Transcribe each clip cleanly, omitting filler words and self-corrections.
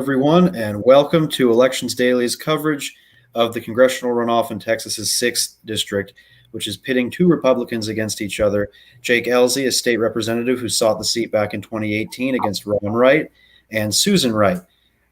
everyone, and welcome to Elections Daily's coverage of the congressional runoff in Texas's 6th district, which is pitting two Republicans against each other. Jake Ellzey, a state representative who sought the seat back in 2018 against Ron Wright, and Susan Wright,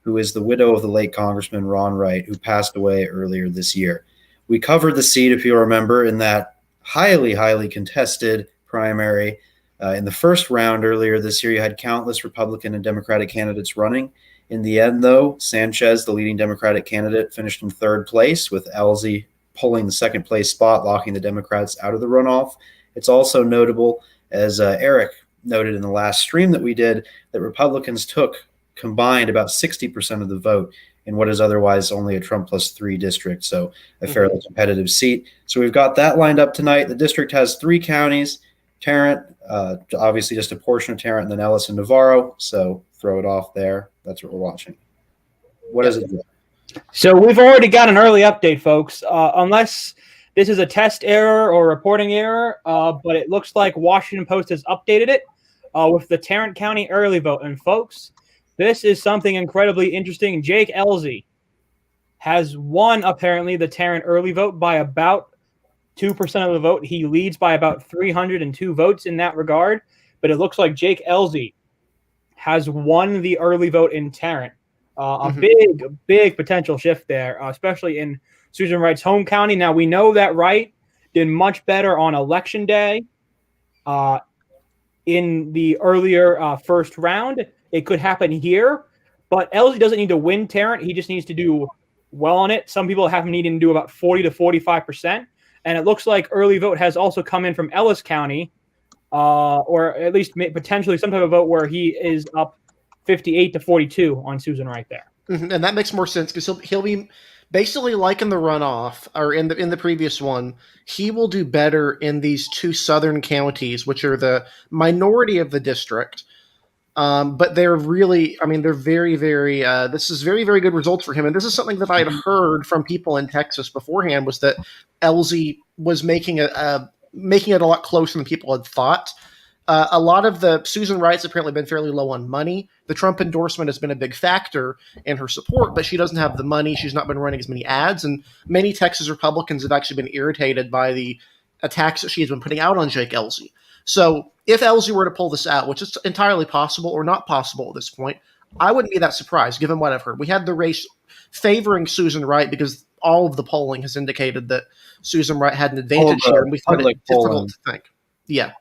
who is the widow of the late Congressman Ron Wright, who passed away earlier this year. We covered the seat, if you'll remember, in that highly contested primary. In the first round earlier this year, you had countless Republican and Democratic candidates running. In the end, though, Sanchez, the leading Democratic candidate, finished in third place, with Ellzey pulling the second place spot, locking the Democrats out of the runoff. It's also notable, as Eric noted in the last stream that we did, that Republicans took combined about 60% of the vote in what is otherwise only a Trump plus 3 district, so a fairly competitive seat. So we've got that lined up tonight. The district has 3 counties, Tarrant, obviously just a portion of Tarrant, and then Ellis and Navarro, so throw it off there. That's what we're watching. What does it do? So we've already got an early update, folks, unless this is a test error or reporting error, but it looks like Washington Post has updated it with the Tarrant County early vote. And folks, this is something incredibly interesting. Jake Ellzey has won, apparently, the Tarrant early vote by about 2% of the vote. He leads by about 302 votes in that regard, but it looks like Jake Ellzey has won the early vote in Tarrant. A big potential shift there, especially in Susan Wright's home county. Now, we know that Wright did much better on Election Day in the earlier first round. It could happen here, but Ellzey doesn't need to win Tarrant. He just needs to do well on it. Some people have him needing to do about 40 to 45%. And it looks like early vote has also come in from Ellis County, or at least potentially some type of vote where he is up 58 to 42 on Susan Wright there. And that makes more sense because he'll be basically like in the runoff or in the previous one. He will do better in these 2 southern counties, which are the minority of the district. But they're really, they're very, this is very, very good results for him. And this is something that I had heard from people in Texas beforehand, was that Ellzey was making it a lot closer than people had thought. A lot of the Susan Wright's apparently been fairly low on money. The Trump endorsement has been a big factor in her support, but she doesn't have the money. She's not been running as many ads. And many Texas Republicans have actually been irritated by the attacks that she has been putting out on Jake Ellzey. So if Ellzey were to pull this out, which is entirely possible or not possible at this point, I wouldn't be that surprised given what I've heard. We had the race favoring Susan Wright because all of the polling has indicated that Susan Wright had an advantage here, and we find it difficult to think. Yeah.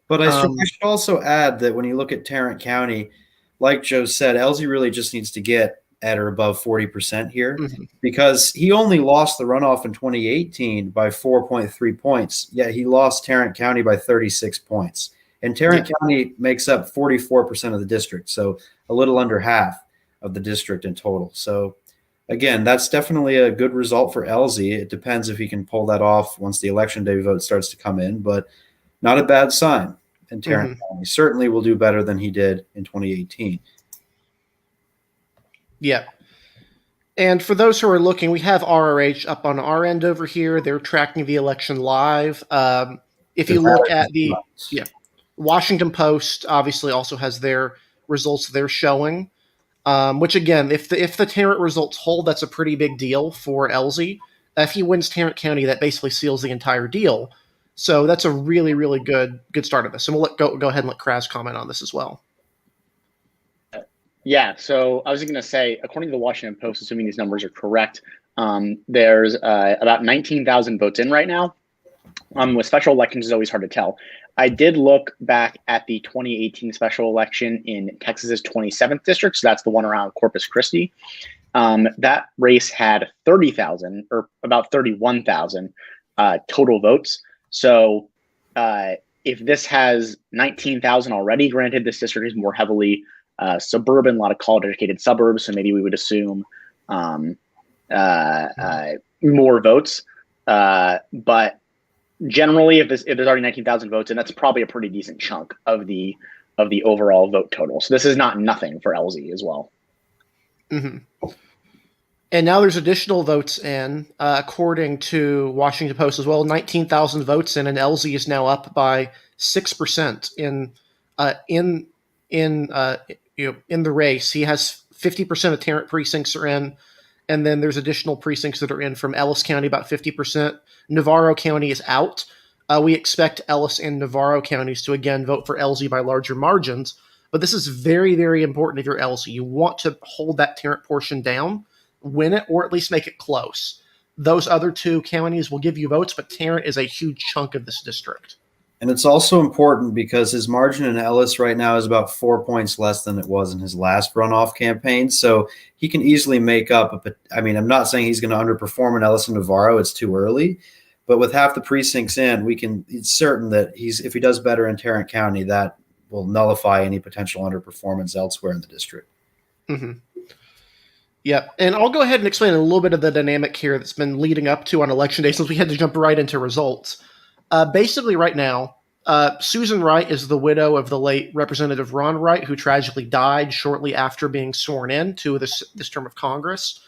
But I should also add that when you look at Tarrant County, like Joe said, Ellzey really just needs to get at or above 40% here, because he only lost the runoff in 2018 by 4.3 points, yet he lost Tarrant County by 36 points. And Tarrant County makes up 44% of the district, so a little under half of the district in total. So, again, that's definitely a good result for Ellzey. It depends if he can pull that off once the Election Day vote starts to come in, but not a bad sign. And Tarrant County certainly will do better than he did in 2018. Yeah. And for those who are looking, we have RRH up on our end over here. They're tracking the election live. If you look at the Washington Post, obviously also has their results they're showing, which again, if the Tarrant results hold, that's a pretty big deal for Ellzey. If he wins Tarrant County, that basically seals the entire deal. So that's a really, really good start of this. And we'll go ahead and let Kraz comment on this as well. Yeah, so I was going to say, according to the Washington Post, assuming these numbers are correct, there's about 19,000 votes in right now. With special elections, it's always hard to tell. I did look back at the 2018 special election in Texas's 27th district, so that's the one around Corpus Christi. That race had 30,000 or about 31,000 total votes. So if this has 19,000 already, granted, this district is more heavily suburban, a lot of college-educated suburbs, so maybe we would assume more votes. But generally, if there's already 19,000 votes, and that's probably a pretty decent chunk of the overall vote total. So this is not nothing for Ellzey as well. And now there's additional votes in, according to Washington Post as well. 19,000 votes in, and Ellzey is now up by 6% in the race. He has 50% of Tarrant precincts are in. And then there's additional precincts that are in from Ellis County, about 50%. Navarro County is out. We expect Ellis and Navarro counties to again vote for Ellzey by larger margins. But this is very, very important if you're Ellzey. You want to hold that Tarrant portion down, win it, or at least make it close. Those other two counties will give you votes, but Tarrant is a huge chunk of this district. And it's also important because his margin in Ellis right now is about 4 points less than it was in his last runoff campaign. So he can easily make up. I'm not saying he's going to underperform in Ellis and Navarro. It's too early. But with half the precincts in, it's certain that if he does better in Tarrant County, that will nullify any potential underperformance elsewhere in the district. Mm-hmm. Yeah, and I'll go ahead and explain a little bit of the dynamic here that's been leading up to on Election Day, since we had to jump right into results. Basically, right now, Susan Wright is the widow of the late Representative Ron Wright, who tragically died shortly after being sworn in to this term of Congress.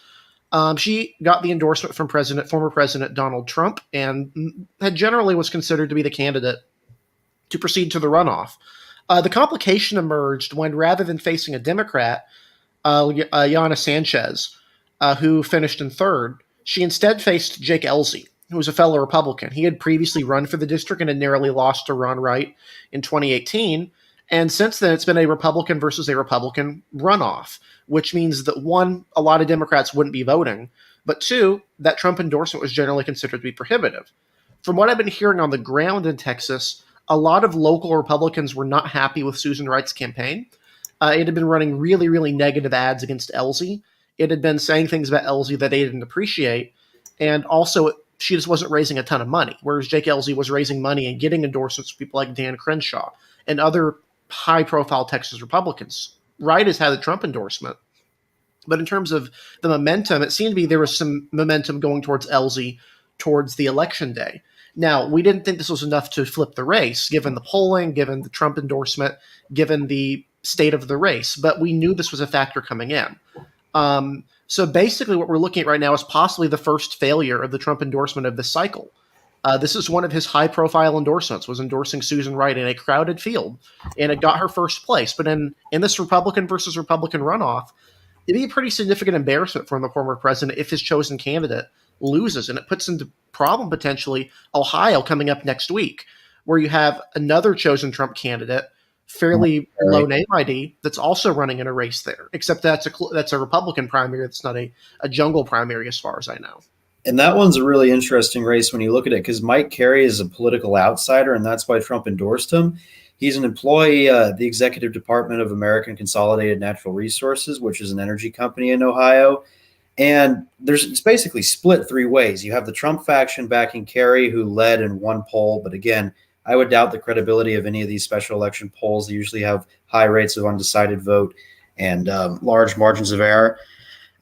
She got the endorsement from former President Donald Trump, and generally was considered to be the candidate to proceed to the runoff. The complication emerged when, rather than facing a Democrat, Yana Sanchez, who finished in third, she instead faced Jake Ellzey, who was a fellow Republican. He had previously run for the district and had narrowly lost to Ron Wright in 2018. And since then, it's been a Republican versus a Republican runoff, which means that one, a lot of Democrats wouldn't be voting, but two, that Trump endorsement was generally considered to be prohibitive. From what I've been hearing on the ground in Texas, a lot of local Republicans were not happy with Susan Wright's campaign. It had been running really, really negative ads against Ellzey. It had been saying things about Ellzey that they didn't appreciate. And also, she just wasn't raising a ton of money, whereas Jake Ellzey was raising money and getting endorsements from people like Dan Crenshaw and other high-profile Texas Republicans. Wright has had a Trump endorsement. But in terms of the momentum, it seemed to be there was some momentum going towards Ellzey towards the election day. Now, we didn't think this was enough to flip the race, given the polling, given the Trump endorsement, given the state of the race, but we knew this was a factor coming in. So basically what we're looking at right now is possibly the first failure of the Trump endorsement of this cycle. This is one of his high-profile endorsements, was endorsing Susan Wright in a crowded field, and it got her first place. But in this Republican versus Republican runoff, it'd be a pretty significant embarrassment for the former president if his chosen candidate loses, and it puts into problem potentially Ohio coming up next week, where you have another chosen Trump candidate, fairly low name ID, that's also running in a race there, except that's a Republican primary. That's not a jungle primary as far as I know. And that one's a really interesting race when you look at it, because Mike Carey is a political outsider, and that's why Trump endorsed him. He's an employee at the Executive Department of American Consolidated Natural Resources, which is an energy company in Ohio. And it's basically split three ways. You have the Trump faction backing Carey, who led in one poll, but again, I would doubt the credibility of any of these special election polls. They usually have high rates of undecided vote and large margins of error.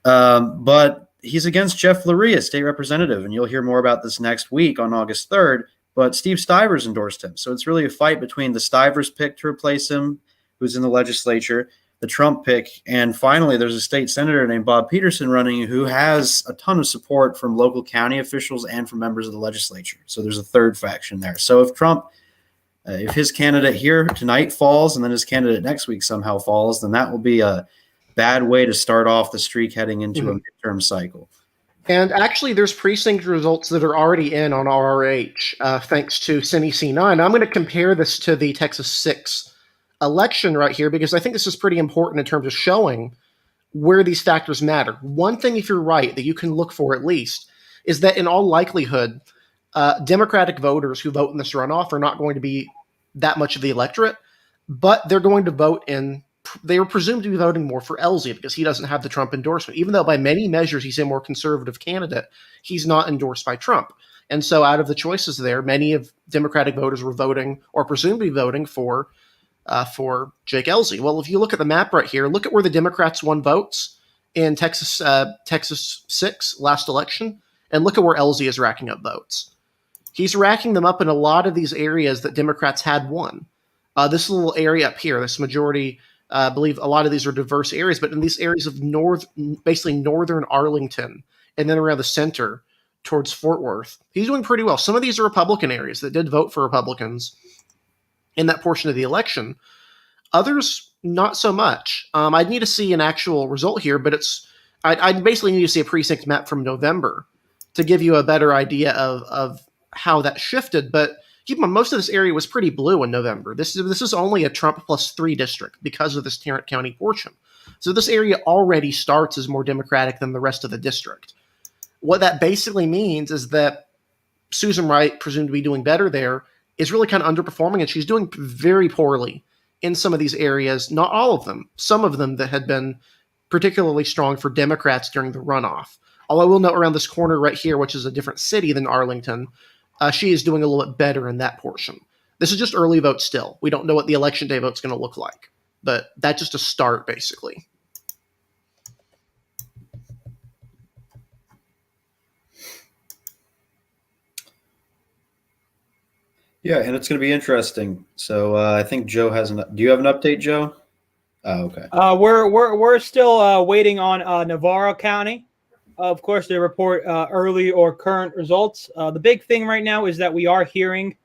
But he's against Jeff Lurie, a state representative, and you'll hear more about this next week on August 3rd. But Steve Stivers endorsed him. So it's really a fight between the Stivers pick to replace him, who's in the legislature, the Trump pick, and finally there's a state senator named Bob Peterson running, who has a ton of support from local county officials and from members of the legislature. So there's a third faction there. So if Trump, if his candidate here tonight falls and then his candidate next week somehow falls, then that will be a bad way to start off the streak heading into a midterm cycle. And actually, there's precinct results that are already in on RRH, thanks to Cine C9. I'm going to compare this to the Texas 6 election right here, because I think this is pretty important in terms of showing where these factors matter. One thing, if you're right, that you can look for at least, is that in all likelihood, Democratic voters who vote in this runoff are not going to be that much of the electorate, but they're going to vote in. They were presumed to be voting more for Ellzey because he doesn't have the Trump endorsement. Even though by many measures he's a more conservative candidate, he's not endorsed by Trump. And so out of the choices there, many of Democratic voters were voting or presumed to be voting for Jake Ellzey. Well, if you look at the map right here, look at where the Democrats won votes in Texas 6 last election, and look at where Ellzey is racking up votes. He's racking them up in a lot of these areas that Democrats had won. This little area up here, this majority, I believe a lot of these are diverse areas, but in these areas of basically northern Arlington, and then around the center towards Fort Worth, he's doing pretty well. Some of these are Republican areas that did vote for Republicans in that portion of the election. Others, not so much. I'd need to see an actual result here, but I'd basically need to see a precinct map from November to give you a better idea of how that shifted. But keep in mind, most of this area was pretty blue in November. This is only a Trump +3 district because of this Tarrant County portion. So this area already starts as more Democratic than the rest of the district. What that basically means is that Susan Wright, presumed to be doing better there, is really kind of underperforming, and she's doing very poorly in some of these areas. Not all of them. Some of them that had been particularly strong for Democrats during the runoff. Although I will note around this corner right here, which is a different city than Arlington, she is doing a little bit better in that portion. This is just early vote still. We don't know what the election day vote's going to look like. But that's just a start, basically. Yeah, and it's going to be interesting. So I think Joe has an. Do you have an update, Joe? Oh, okay. We're still waiting on Navarro County. Of course, they report early or current results. The big thing right now is that we are hearing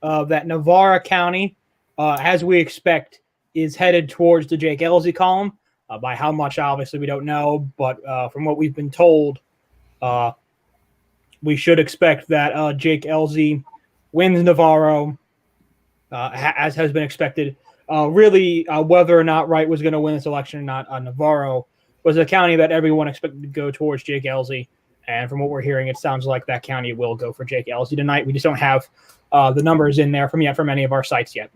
that Navarro County, as we expect, is headed towards the Jake Ellzey column. By how much, obviously, we don't know. But from what we've been told, we should expect that Jake Ellzey wins Navarro, as has been expected. Really, whether or not Wright was going to win this election or not, Navarro was a county that everyone expected to go towards Jake Ellzey. And from what we're hearing, it sounds like that county will go for Jake Ellzey tonight. We just don't have the numbers in there from any of our sites yet.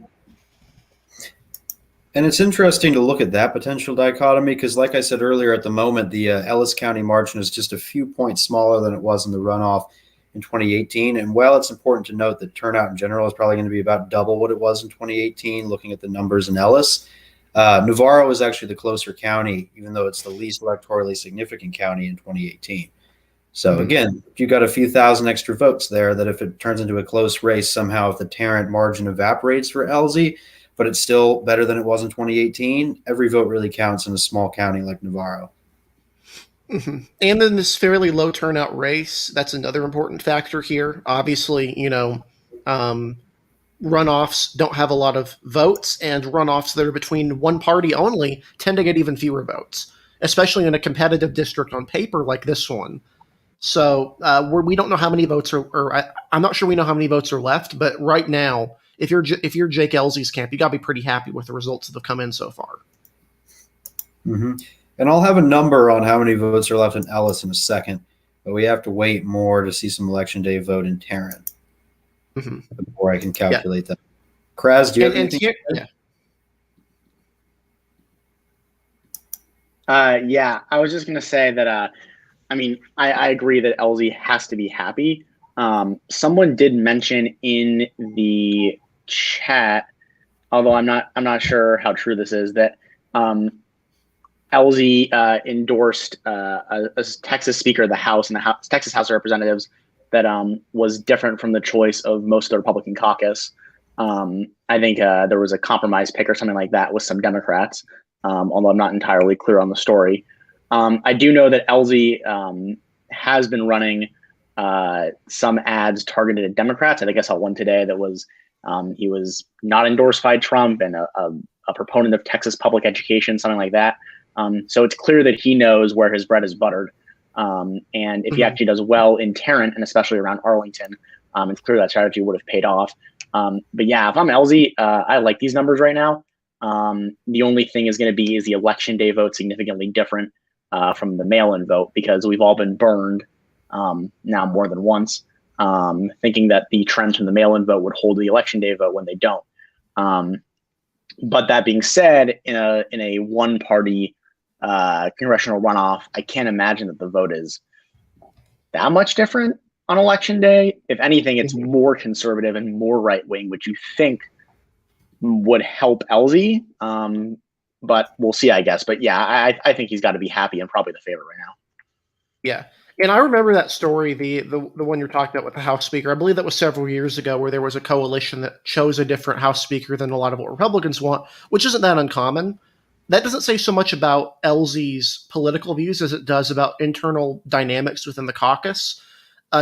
And it's interesting to look at that potential dichotomy because, like I said earlier, at the moment, the Ellis County margin is just a few points smaller than it was in the runoff in 2018. And while it's important to note that turnout in general is probably going to be about double what it was in 2018, looking at the numbers in Ellis, Navarro is actually the closer county, even though it's the least electorally significant county in 2018. So again, you got a few thousand extra votes there that if it turns into a close race, somehow if the Tarrant margin evaporates for Ellzey, but it's still better than it was in 2018, every vote really counts in a small county like Navarro. Mm-hmm. And then this fairly low turnout race, that's another important factor here. Obviously, runoffs don't have a lot of votes, and runoffs that are between one party only tend to get even fewer votes, especially in a competitive district on paper like this one. So we don't know how many votes I'm not sure we know how many votes are left, but right now, if you're Jake Ellzey's camp, you got to be pretty happy with the results that have come in so far. Mm-hmm. And I'll have a number on how many votes are left in Ellis in a second, but we have to wait more to see some election day vote in Tarrant before I can calculate that. Kraz, do you have anything? Yeah, I was just going to say that, I agree that Ellzey has to be happy. Someone did mention in the chat, although I'm not sure how true this is, that Ellzey endorsed a Texas Speaker of the House and the Texas House of Representatives that was different from the choice of most of the Republican caucus. I think there was a compromise pick or something like that with some Democrats, although I'm not entirely clear on the story. I do know that Ellzey has been running some ads targeted at Democrats. I think I saw one today that was he was not endorsed by Trump and a proponent of Texas public education, something like that. So it's clear that he knows where his bread is buttered. And if he actually does well in Tarrant and especially around Arlington, it's clear that strategy would have paid off. But yeah, if I'm Ellzey, I like these numbers right now. The only thing is going to be is the election day vote significantly different from the mail-in vote because we've all been burned now more than once, thinking that the trends from the mail-in vote would hold the election day vote when they don't. But that being said, in a one-party congressional runoff, I can't imagine that the vote is that much different on election day. If anything, it's more conservative and more right-wing, which you think would help Ellzey. But we'll see, I guess. But yeah, I think he's got to be happy and probably the favorite right now. Yeah. And I remember that story, the one you're talking about with the House Speaker. I believe that was several years ago where there was a coalition that chose a different House Speaker than a lot of what Republicans want, which isn't that uncommon. That doesn't say so much about Ellzey's political views as it does about internal dynamics within the caucus.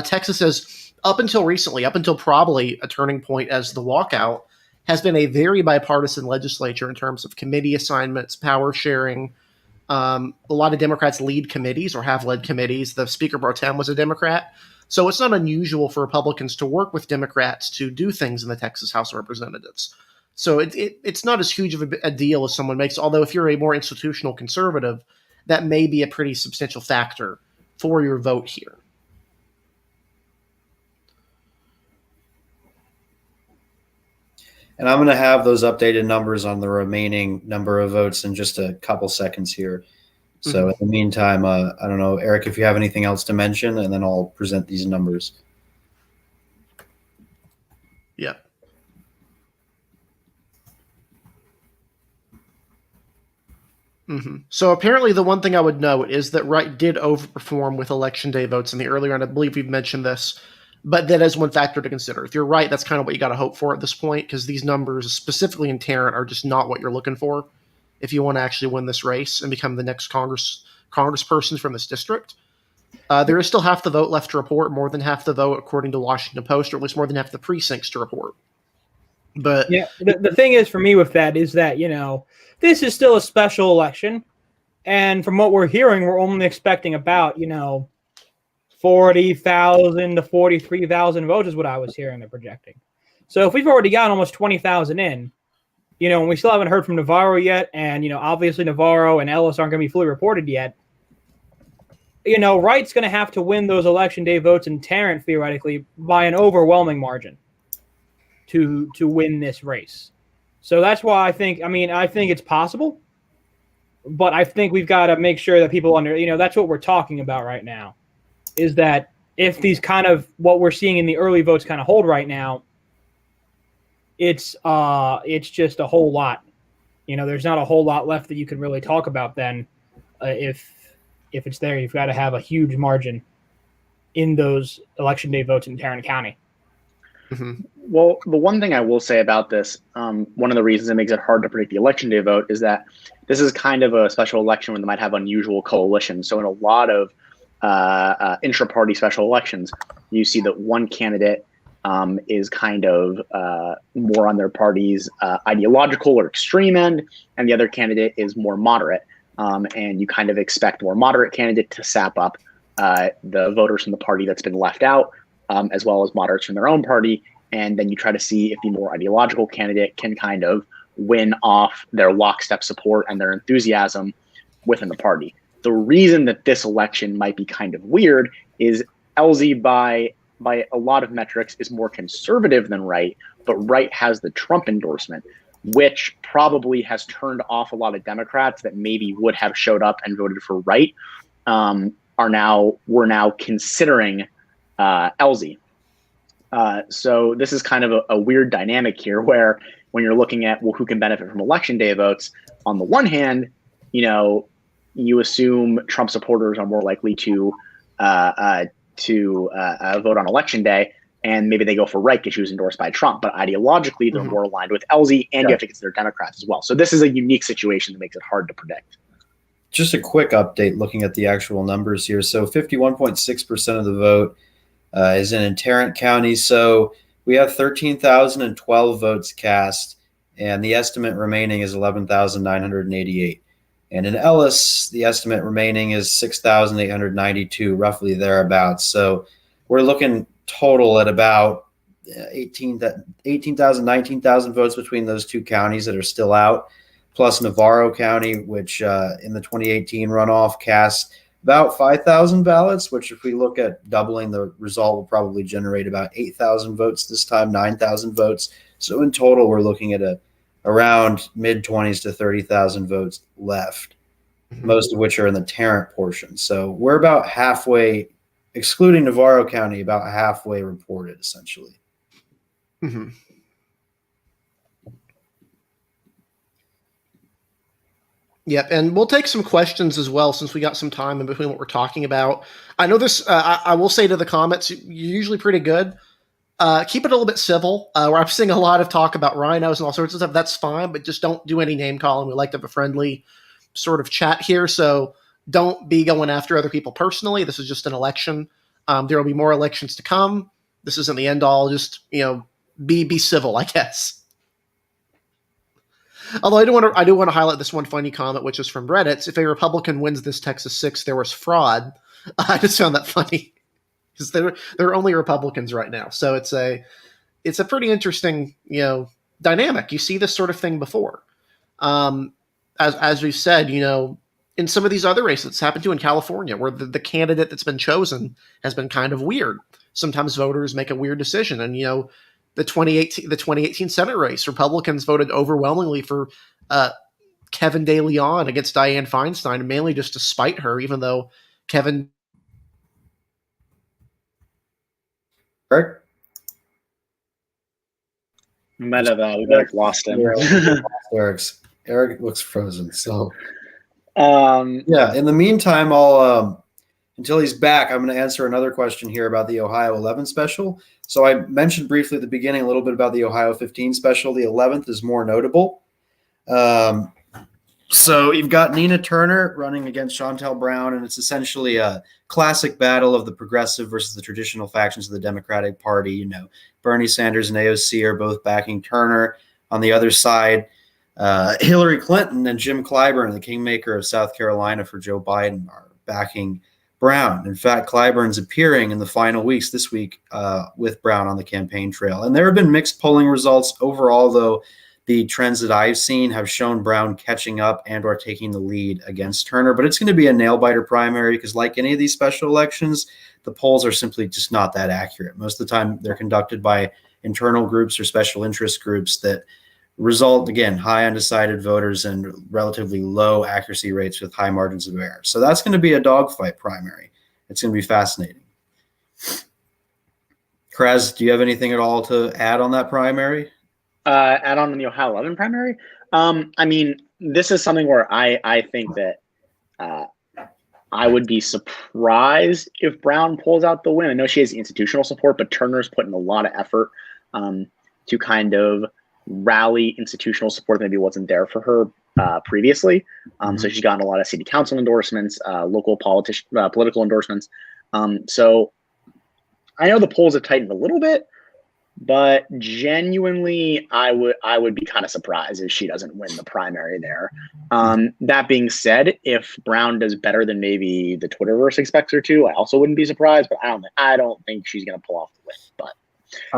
Texas has, up until recently, up until probably a turning point as the walkout, has been a very bipartisan legislature in terms of committee assignments, power sharing. A lot of Democrats lead committees or have led committees. The Speaker pro tem was a Democrat. So it's not unusual for Republicans to work with Democrats to do things in the Texas House of Representatives. So it's not as huge of a deal as someone makes, although if you're a more institutional conservative, that may be a pretty substantial factor for your vote here. And I'm going to have those updated numbers on the remaining number of votes in just a couple seconds here. So in the meantime, I don't know, Eric, if you have anything else to mention, and then I'll present these numbers. Yeah. So apparently the one thing I would note is that Wright did overperform with election day votes in the earlier, and I believe we've mentioned this, but that is one factor to consider. If you're right, that's kind of what you got to hope for at this point, because these numbers, specifically in Tarrant, are just not what you're looking for if you want to actually win this race and become the next congressperson from this district. There is still half the vote left to report, more than half the vote according to Washington Post, or at least more than half the precincts to report. But yeah, the thing is for me with that is that, this is still a special election. And from what we're hearing, we're only expecting about, 40,000 to 43,000 votes is what I was hearing they're projecting. So if we've already got almost 20,000 in, and we still haven't heard from Navarro yet, and, obviously Navarro and Ellis aren't going to be fully reported yet, Wright's going to have to win those election day votes in Tarrant, theoretically, by an overwhelming margin to win this race. So that's why I think it's possible, but I think we've got to make sure that people that's what we're talking about right now, is that if these kind of what we're seeing in the early votes kind of hold right now, it's just a whole lot. There's not a whole lot left that you can really talk about then. If it's there, you've got to have a huge margin in those election day votes in Tarrant County. Well, the one thing I will say about this, one of the reasons it makes it hard to predict the election day vote is that this is kind of a special election when they might have unusual coalitions. So in a lot of intra-party special elections, you see that one candidate is kind of more on their party's ideological or extreme end, and the other candidate is more moderate. And you kind of expect more moderate candidate to sap up the voters from the party that's been left out, as well as moderates from their own party. And then you try to see if the more ideological candidate can kind of win off their lockstep support and their enthusiasm within the party. The reason that this election might be kind of weird is Ellzey, by a lot of metrics, is more conservative than Wright, but Wright has the Trump endorsement, which probably has turned off a lot of Democrats that maybe would have showed up and voted for Wright. We're now considering Ellzey. So this is kind of a weird dynamic here, where when you're looking at who can benefit from election day votes, on the one hand, you assume Trump supporters are more likely to vote on election day, and maybe they go for Wright because she was endorsed by Trump. But ideologically, they're more aligned with Ellzey, and you have to consider Democrats as well. So this is a unique situation that makes it hard to predict. Just a quick update looking at the actual numbers here. So 51.6% of the vote is in Tarrant County. So we have 13,012 votes cast, and the estimate remaining is 11,988. And in Ellis, the estimate remaining is 6,892, roughly thereabouts. So we're looking total at about 18,000, 19,000 votes between those two counties that are still out, plus Navarro County, which in the 2018 runoff cast about 5,000 ballots, which if we look at doubling the result will probably generate about 8,000 votes this time, 9,000 votes. So in total, we're looking at around mid-20s to 30,000 votes left, most of which are in the Tarrant portion. So we're about halfway, excluding Navarro County, about halfway reported, essentially. Mm-hmm. Yep, and we'll take some questions as well since we got some time in between what we're talking about. I know this, I will say to the comments, you're usually pretty good. Keep it a little bit civil. Where I'm seeing a lot of talk about rhinos and all sorts of stuff. That's fine, but just don't do any name calling. We like to have a friendly sort of chat here, so don't be going after other people personally. This is just an election. There will be more elections to come. This isn't the end all. Just, be civil, I guess. Although I do want to highlight this one funny comment, which is from Reddit. If a Republican wins this Texas 6, there was fraud. I just found that funny because there are only Republicans right now, so it's a pretty interesting dynamic. You see this sort of thing before, as we've said, in some of these other races. It's happened to in California, where the candidate that's been chosen has been kind of weird. Sometimes voters make a weird decision, and the 2018 Senate race, Republicans voted overwhelmingly for Kevin De Leon against Dianne Feinstein, mainly just to spite her, even though Kevin. Eric? We might have lost him. Eric looks frozen. So, Um, yeah. In the meantime, I'll until he's back, I'm going to answer another question here about the Ohio 11 special. So I mentioned briefly at the beginning a little bit about the Ohio 15 special. The 11th is more notable. So you've got Nina Turner running against Shontel Brown, and it's essentially a classic battle of the progressive versus the traditional factions of the Democratic Party. Bernie Sanders and AOC are both backing Turner. On the other side, Hillary Clinton and Jim Clyburn, the kingmaker of South Carolina for Joe Biden, are backing Brown. In fact, Clyburn's appearing in the final weeks this week with Brown on the campaign trail. And there have been mixed polling results. Overall, though, the trends that I've seen have shown Brown catching up and or taking the lead against Turner. But it's going to be a nail-biter primary because like any of these special elections, the polls are simply just not that accurate. Most of the time, they're conducted by internal groups or special interest groups that result, again, high undecided voters and relatively low accuracy rates with high margins of error. So that's going to be a dogfight primary. It's going to be fascinating. Kraz, do you have anything at all to add on that primary? Add on the Ohio 11 primary. This is something where I think that I would be surprised if Brown pulls out the win. I know she has institutional support, but Turner's put in a lot of effort to kind of rally institutional support that maybe wasn't there for her previously. So she's gotten a lot of city council endorsements, local political endorsements. So I know the polls have tightened a little bit, but genuinely, I would be kind of surprised if she doesn't win the primary there. That being said, if Brown does better than maybe the Twitterverse expects her to, I also wouldn't be surprised. But I don't think she's going to pull off the win. But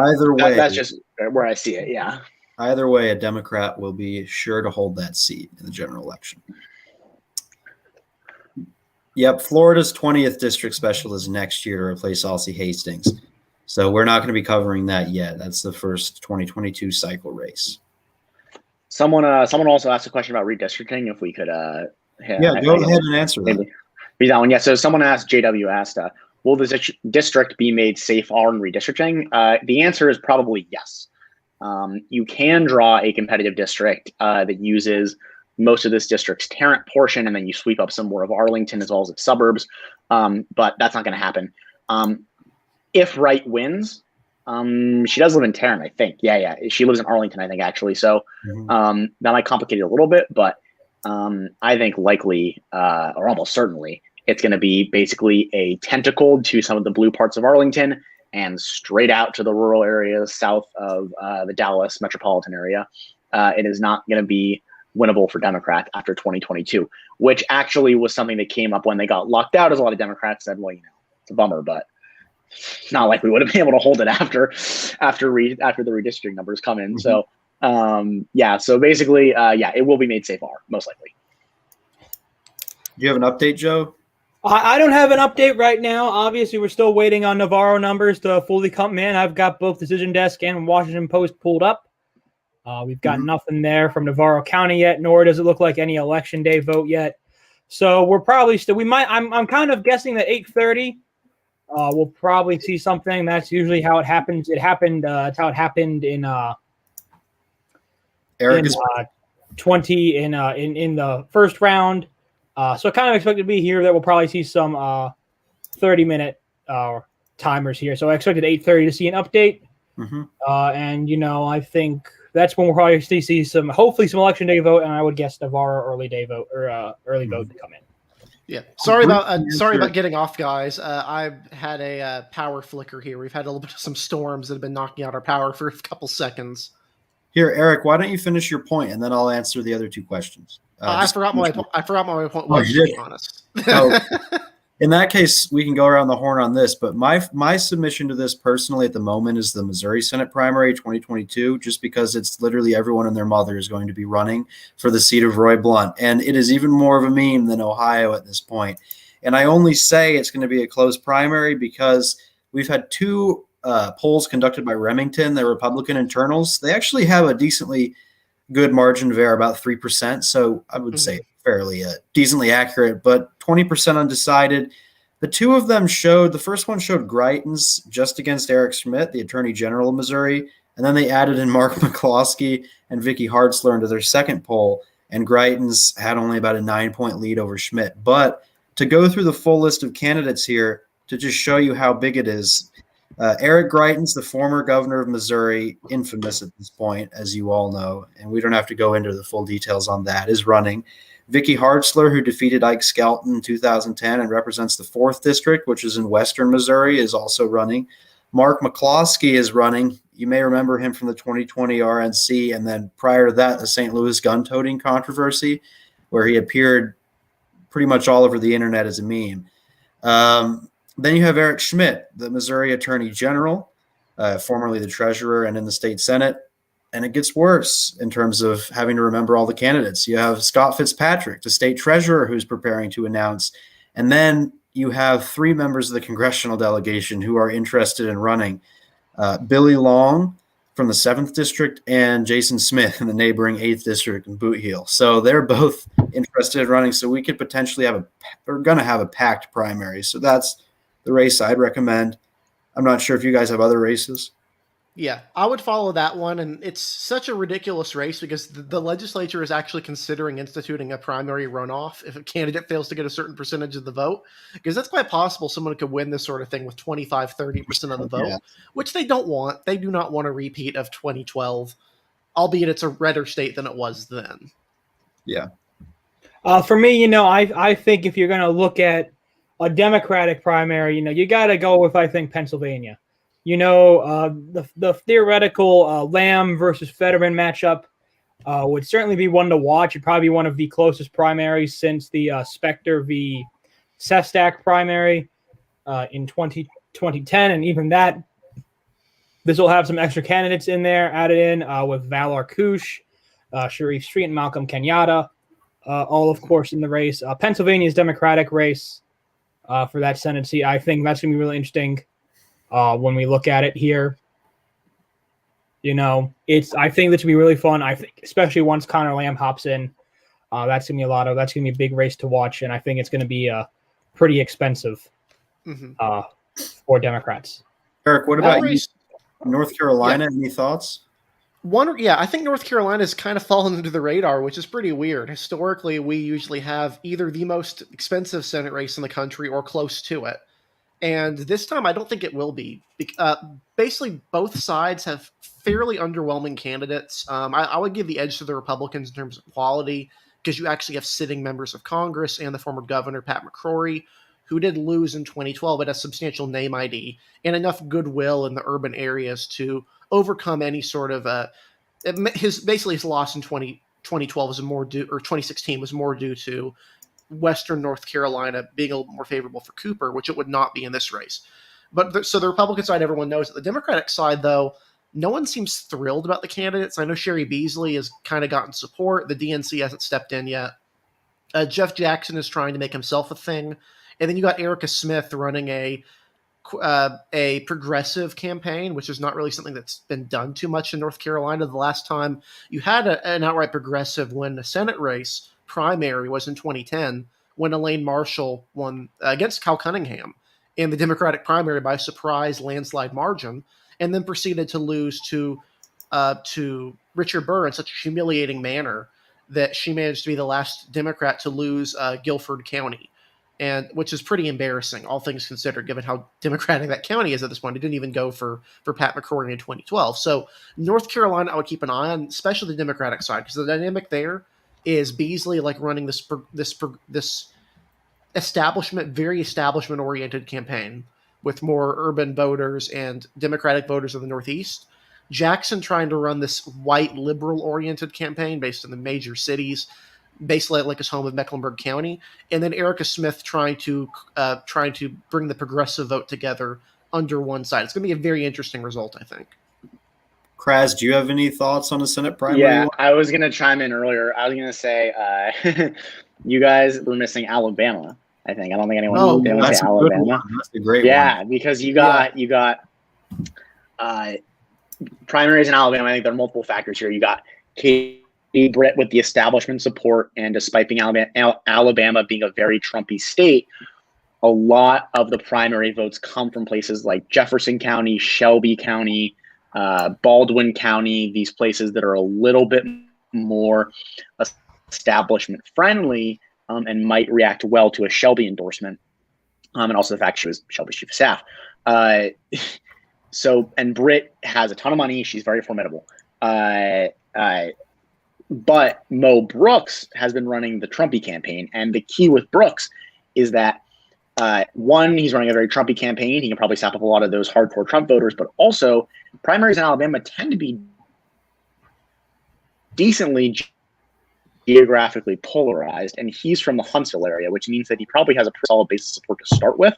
either way, that's just where I see it. Yeah. Either way, a Democrat will be sure to hold that seat in the general election. Yep, Florida's 20th district special is next year to replace Alcee Hastings. So we're not going to be covering that yet. That's the first 2022 cycle race. Someone also asked a question about redistricting. If we could, go ahead and answer that. Read that one. Yeah. So someone asked, JW asked, will the district be made safe on redistricting? The answer is probably yes. You can draw a competitive district that uses most of this district's Tarrant portion, and then you sweep up some more of Arlington as well as its suburbs. But that's not going to happen. If Wright wins, she does live in Tarrant, I think. Yeah. She lives in Arlington, I think, actually. So that might complicate it a little bit, but I think likely, or almost certainly, it's going to be basically a tentacle to some of the blue parts of Arlington and straight out to the rural areas south of the Dallas metropolitan area. It is not going to be winnable for Democrats after 2022, which actually was something that came up when they got locked out, as a lot of Democrats said, well, it's a bummer, but it's not like we would have been able to hold it after the redistricting numbers come in. So, so basically, it will be made safe R, most likely. Do you have an update, Joe? I don't have an update right now. Obviously, we're still waiting on Navarro numbers to fully come in. I've got both Decision Desk and Washington Post pulled up. We've got nothing there from Navarro County yet, nor does it look like any election day vote yet. So we're probably still. I'm kind of guessing that 8:30. We'll probably see something. That's usually how it happens. It's how it happened in 20 in the first round. So I kind of expect it to be here that we'll probably see some 30-minute timers here. So I expected 8:30 to see an update. And I think that's when we'll probably see hopefully some election day vote, and I would guess Navarro early day vote or early vote to come in. Yeah, sorry about getting off, guys. I've had a power flicker here. We've had a little bit of some storms that have been knocking out our power for a couple seconds. Here, Eric, why don't you finish your point, and then I'll answer the other two questions. I forgot my point Oh, was, you to did? be honest. Oh, in that case, we can go around the horn on this, but my submission to this personally at the moment is the Missouri Senate primary 2022, just because it's literally everyone and their mother is going to be running for the seat of Roy Blunt. And it is even more of a meme than Ohio at this point. And I only say it's going to be a close primary because we've had two polls conducted by Remington, the Republican internals. They actually have a decently good margin of error, about 3%. So I would say fairly decently accurate, but 20% undecided. The two of them showed, the first one showed Greitens just against Eric Schmidt, the Attorney General of Missouri, and then they added in Mark McCloskey and Vicky Hartzler into their second poll, and Greitens had only about a 9-point lead over Schmidt. But to go through the full list of candidates here, to just show you how big it is, Eric Greitens, the former governor of Missouri, infamous at this point, as you all know, and we don't have to go into the full details on that, is running. Vicky Hartzler, who defeated Ike Skelton in 2010 and represents the 4th District, which is in western Missouri, is also running. Mark McCloskey is running. You may remember him from the 2020 RNC, and then prior to that, the St. Louis gun-toting controversy, where he appeared pretty much all over the internet as a meme. Then you have Eric Schmidt, the Missouri Attorney General, formerly the treasurer and in the state Senate. And it gets worse in terms of having to remember all the candidates. You have Scott Fitzpatrick, the state treasurer, who's preparing to announce. And then you have 3 members of the congressional delegation who are interested in running. Billy Long from the 7th District and Jason Smith in the neighboring 8th District in Boot Heel. So they're both interested in running. So we could potentially we're going to have a packed primary. So that's the race I'd recommend. I'm not sure if you guys have other races. Yeah, I would follow that one, and it's such a ridiculous race because the legislature is actually considering instituting a primary runoff if a candidate fails to get a certain percentage of the vote, because that's quite possible someone could win this sort of thing with 25-30% of the vote, which they don't want. They do not want a repeat of 2012, albeit it's a redder state than it was then. Yeah. For me, I think if you're going to look at a Democratic primary, you got to go with, I think, Pennsylvania. The theoretical Lamb versus Fetterman matchup would certainly be one to watch. It'd probably be one of the closest primaries since the Specter v. Sestak primary in 2010. And even that, this will have some extra candidates in there added in with Val Arkush, Sharif Street, and Malcolm Kenyatta, all, of course, in the race. Pennsylvania's Democratic race for that Senate seat, I think that's going to be really interesting. When we look at it here, I think this will be really fun. I think, especially once Connor Lamb hops in, that's gonna be that's gonna be a big race to watch, and I think it's gonna be pretty expensive for Democrats. Eric, what about you? North Carolina? Yeah. Any thoughts? I think North Carolina has kind of fallen under the radar, which is pretty weird. Historically, we usually have either the most expensive Senate race in the country or close to it. And this time, I don't think it will be. Basically, both sides have fairly underwhelming candidates. I would give the edge to the Republicans in terms of quality, because you actually have sitting members of Congress and the former governor, Pat McCrory, who did lose in 2012, but has substantial name ID and enough goodwill in the urban areas to overcome any sort of his loss in 2012 was more due, or 2016 was more due to Western North Carolina being a little more favorable for Cooper, which it would not be in this race. But so the Republican side, everyone knows. The Democratic side, though, no one seems thrilled about the candidates. I know Sherry Beasley has kind of gotten support. The DNC hasn't stepped in yet. Jeff Jackson is trying to make himself a thing. And then you got Erica Smith running a progressive campaign, which is not really something that's been done too much in North Carolina. The last time you had an outright progressive win a Senate race primary was in 2010 when Elaine Marshall won against Cal Cunningham in the Democratic primary by a surprise landslide margin, and then proceeded to lose to Richard Burr in such a humiliating manner that she managed to be the last Democrat to lose Guilford County, and which is pretty embarrassing, all things considered, given how Democratic that county is at this point. It didn't even go for Pat McCrory in 2012. So North Carolina, I would keep an eye on, especially the Democratic side, because the dynamic there is Beasley running this very establishment-oriented campaign with more urban voters and Democratic voters in the Northeast, Jackson trying to run this white liberal-oriented campaign based in the major cities, basically like his home of Mecklenburg County, and then Erica Smith trying to bring the progressive vote together under one side. It's going to be a very interesting result, I think. Kraz, do you have any thoughts on the Senate primary? Yeah, I was going to chime in earlier. I was going to say you guys were missing Alabama, I think. I don't think anyone didn't that's say a good Alabama. one. That's a great one. Yeah, because you got primaries in Alabama. I think there are multiple factors here. You got Katie Britt with the establishment support, and despite being Alabama being a very Trumpy state, a lot of the primary votes come from places like Jefferson County, Shelby County, Baldwin County, these places that are a little bit more establishment friendly and might react well to a Shelby endorsement. And also the fact she was Shelby's chief of staff. And Britt has a ton of money. She's very formidable. But Mo Brooks has been running the Trumpy campaign. And the key with Brooks is that, one, he's running a very Trumpy campaign. He can probably sap up a lot of those hardcore Trump voters. But also, primaries in Alabama tend to be decently geographically polarized. And he's from the Huntsville area, which means that he probably has a pretty solid base of support to start with,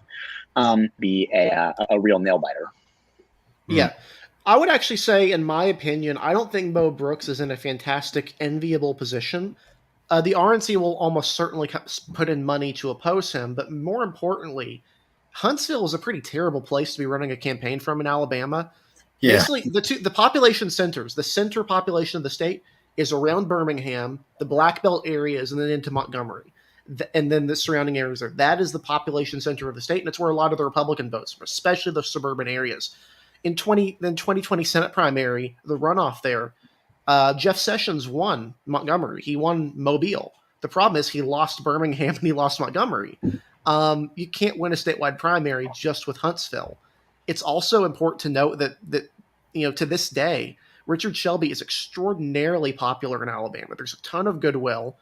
be a real nail-biter. Yeah. I would actually say, in my opinion, I don't think Mo Brooks is in a fantastic, enviable position. The RNC will almost certainly put in money to oppose him, but more importantly, Huntsville is a pretty terrible place to be running a campaign from in Alabama. Yeah. Basically, the population centers, the center population of the state is around Birmingham, the Black Belt areas, and then into Montgomery, and then the surrounding areas there. That is the population center of the state, and it's where a lot of the Republican votes from, especially the suburban areas. In 2020 Senate primary, the runoff there, Jeff Sessions won Montgomery. He won Mobile. The problem is he lost Birmingham and he lost Montgomery. You can't win a statewide primary just with Huntsville. It's also important to note that to this day, Richard Shelby is extraordinarily popular in Alabama. There's a ton of goodwill.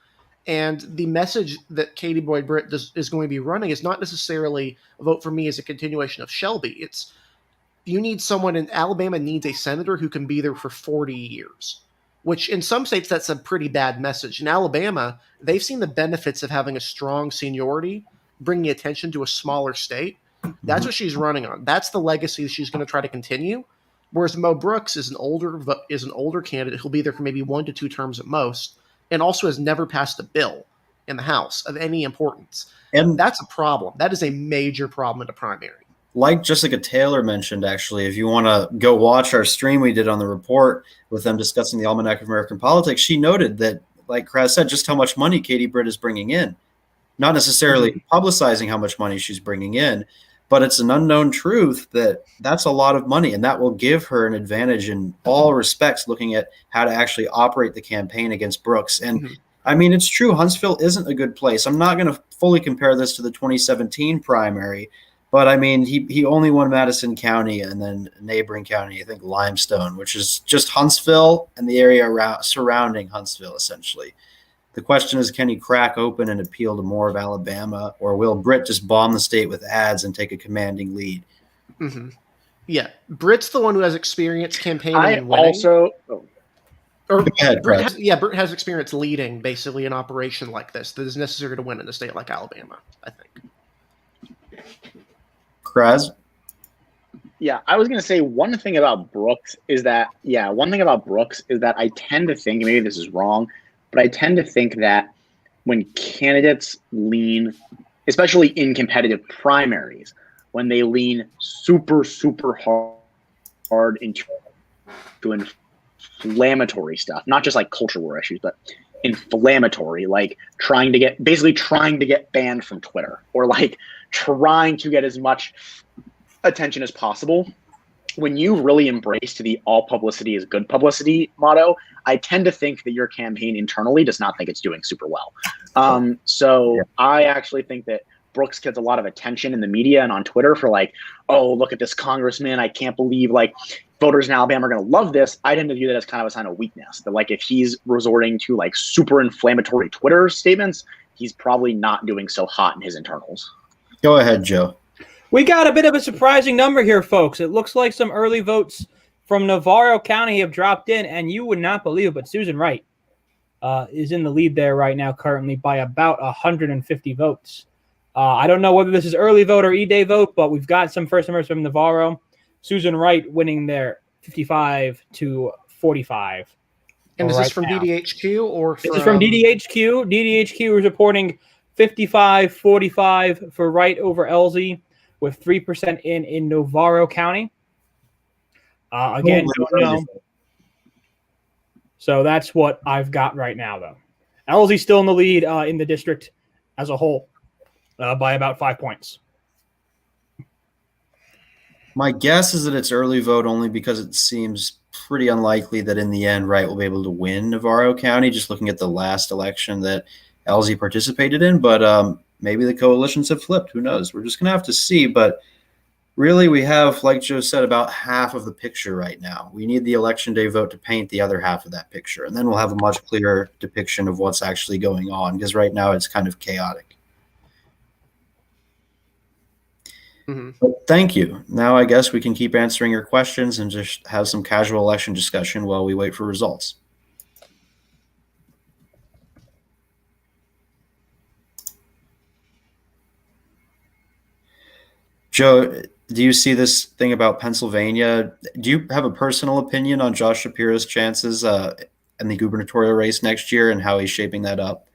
And the message that Katie Boyd Britt is going to be running is not necessarily vote for me as a continuation of Shelby. It's you need someone in Alabama needs a senator who can be there for 40 years, which in some states, that's a pretty bad message. In Alabama, they've seen the benefits of having a strong seniority, bringing attention to a smaller state. That's what she's running on. That's the legacy she's going to try to continue. Whereas Mo Brooks is an older candidate who'll be there for maybe 1 to 2 terms at most, and also has never passed a bill in the House of any importance. And that's a problem. That is a major problem in a primary. Like Jessica Taylor mentioned, actually, if you want to go watch our stream we did on the report with them discussing the Almanac of American Politics, she noted that, like Kraz said, just how much money Katie Britt is bringing in. Not necessarily publicizing how much money she's bringing in, but it's an unknown truth that that's a lot of money, and that will give her an advantage in all respects, looking at how to actually operate the campaign against Brooks. And I mean, it's true, Huntsville isn't a good place. I'm not going to fully compare this to the 2017 primary, but I mean, he only won Madison County and then a neighboring county, I think Limestone, which is just Huntsville and the area surrounding Huntsville, essentially. The question is, can he crack open and appeal to more of Alabama, or will Britt just bomb the state with ads and take a commanding lead? Mm-hmm. Yeah, Britt's the one who has experience campaigning and winning. Britt has experience leading basically an operation like this that is necessary to win in a state like Alabama, I think. Kraz? Yeah, I was going to say one thing about Brooks is that I tend to think, maybe this is wrong, but I tend to think that when candidates lean, especially in competitive primaries, when they lean super, super hard into inflammatory stuff, not just like culture war issues, but inflammatory, like trying to get banned from Twitter, or like trying to get as much attention as possible. When you really embrace the all publicity is good publicity motto, I tend to think that your campaign internally does not think it's doing super well. I actually think that Brooks gets a lot of attention in the media and on Twitter for like, oh, look at this congressman. I can't believe like voters in Alabama are going to love this. I tend to view that as kind of a sign of weakness, that like if he's resorting to like super inflammatory Twitter statements, he's probably not doing so hot in his internals. Go ahead, Joe. We got a bit of a surprising number here, folks. It looks like some early votes from Navarro County have dropped in, and you would not believe it, but Susan Wright is in the lead there right now currently by about 150 votes. I don't know whether this is early vote or E-Day vote, but we've got some first numbers from Navarro. Susan Wright winning there 55-45. And is right this from now. DDHQ or from... This is from DDHQ. DDHQ is reporting 55-45 for Wright over Ellzey with 3% in Navarro County. Again, don't know. So that's what I've got right now, though. Ellzey's still in the lead in the district as a whole by about 5 points. My guess is that it's early vote only because it seems pretty unlikely that in the end Wright will be able to win Navarro County, just looking at the last election that Ellzey participated in. But maybe the coalitions have flipped. Who knows? We're just going to have to see. But really, we have, like Joe said, about half of the picture right now. We need the election day vote to paint the other half of that picture. And then we'll have a much clearer depiction of what's actually going on, because right now it's kind of chaotic. Mm-hmm. But thank you. Now I guess we can keep answering your questions and just have some casual election discussion while we wait for results. Joe, do you see this thing about Pennsylvania? Do you have a personal opinion on Josh Shapiro's chances in the gubernatorial race next year and how he's shaping that up?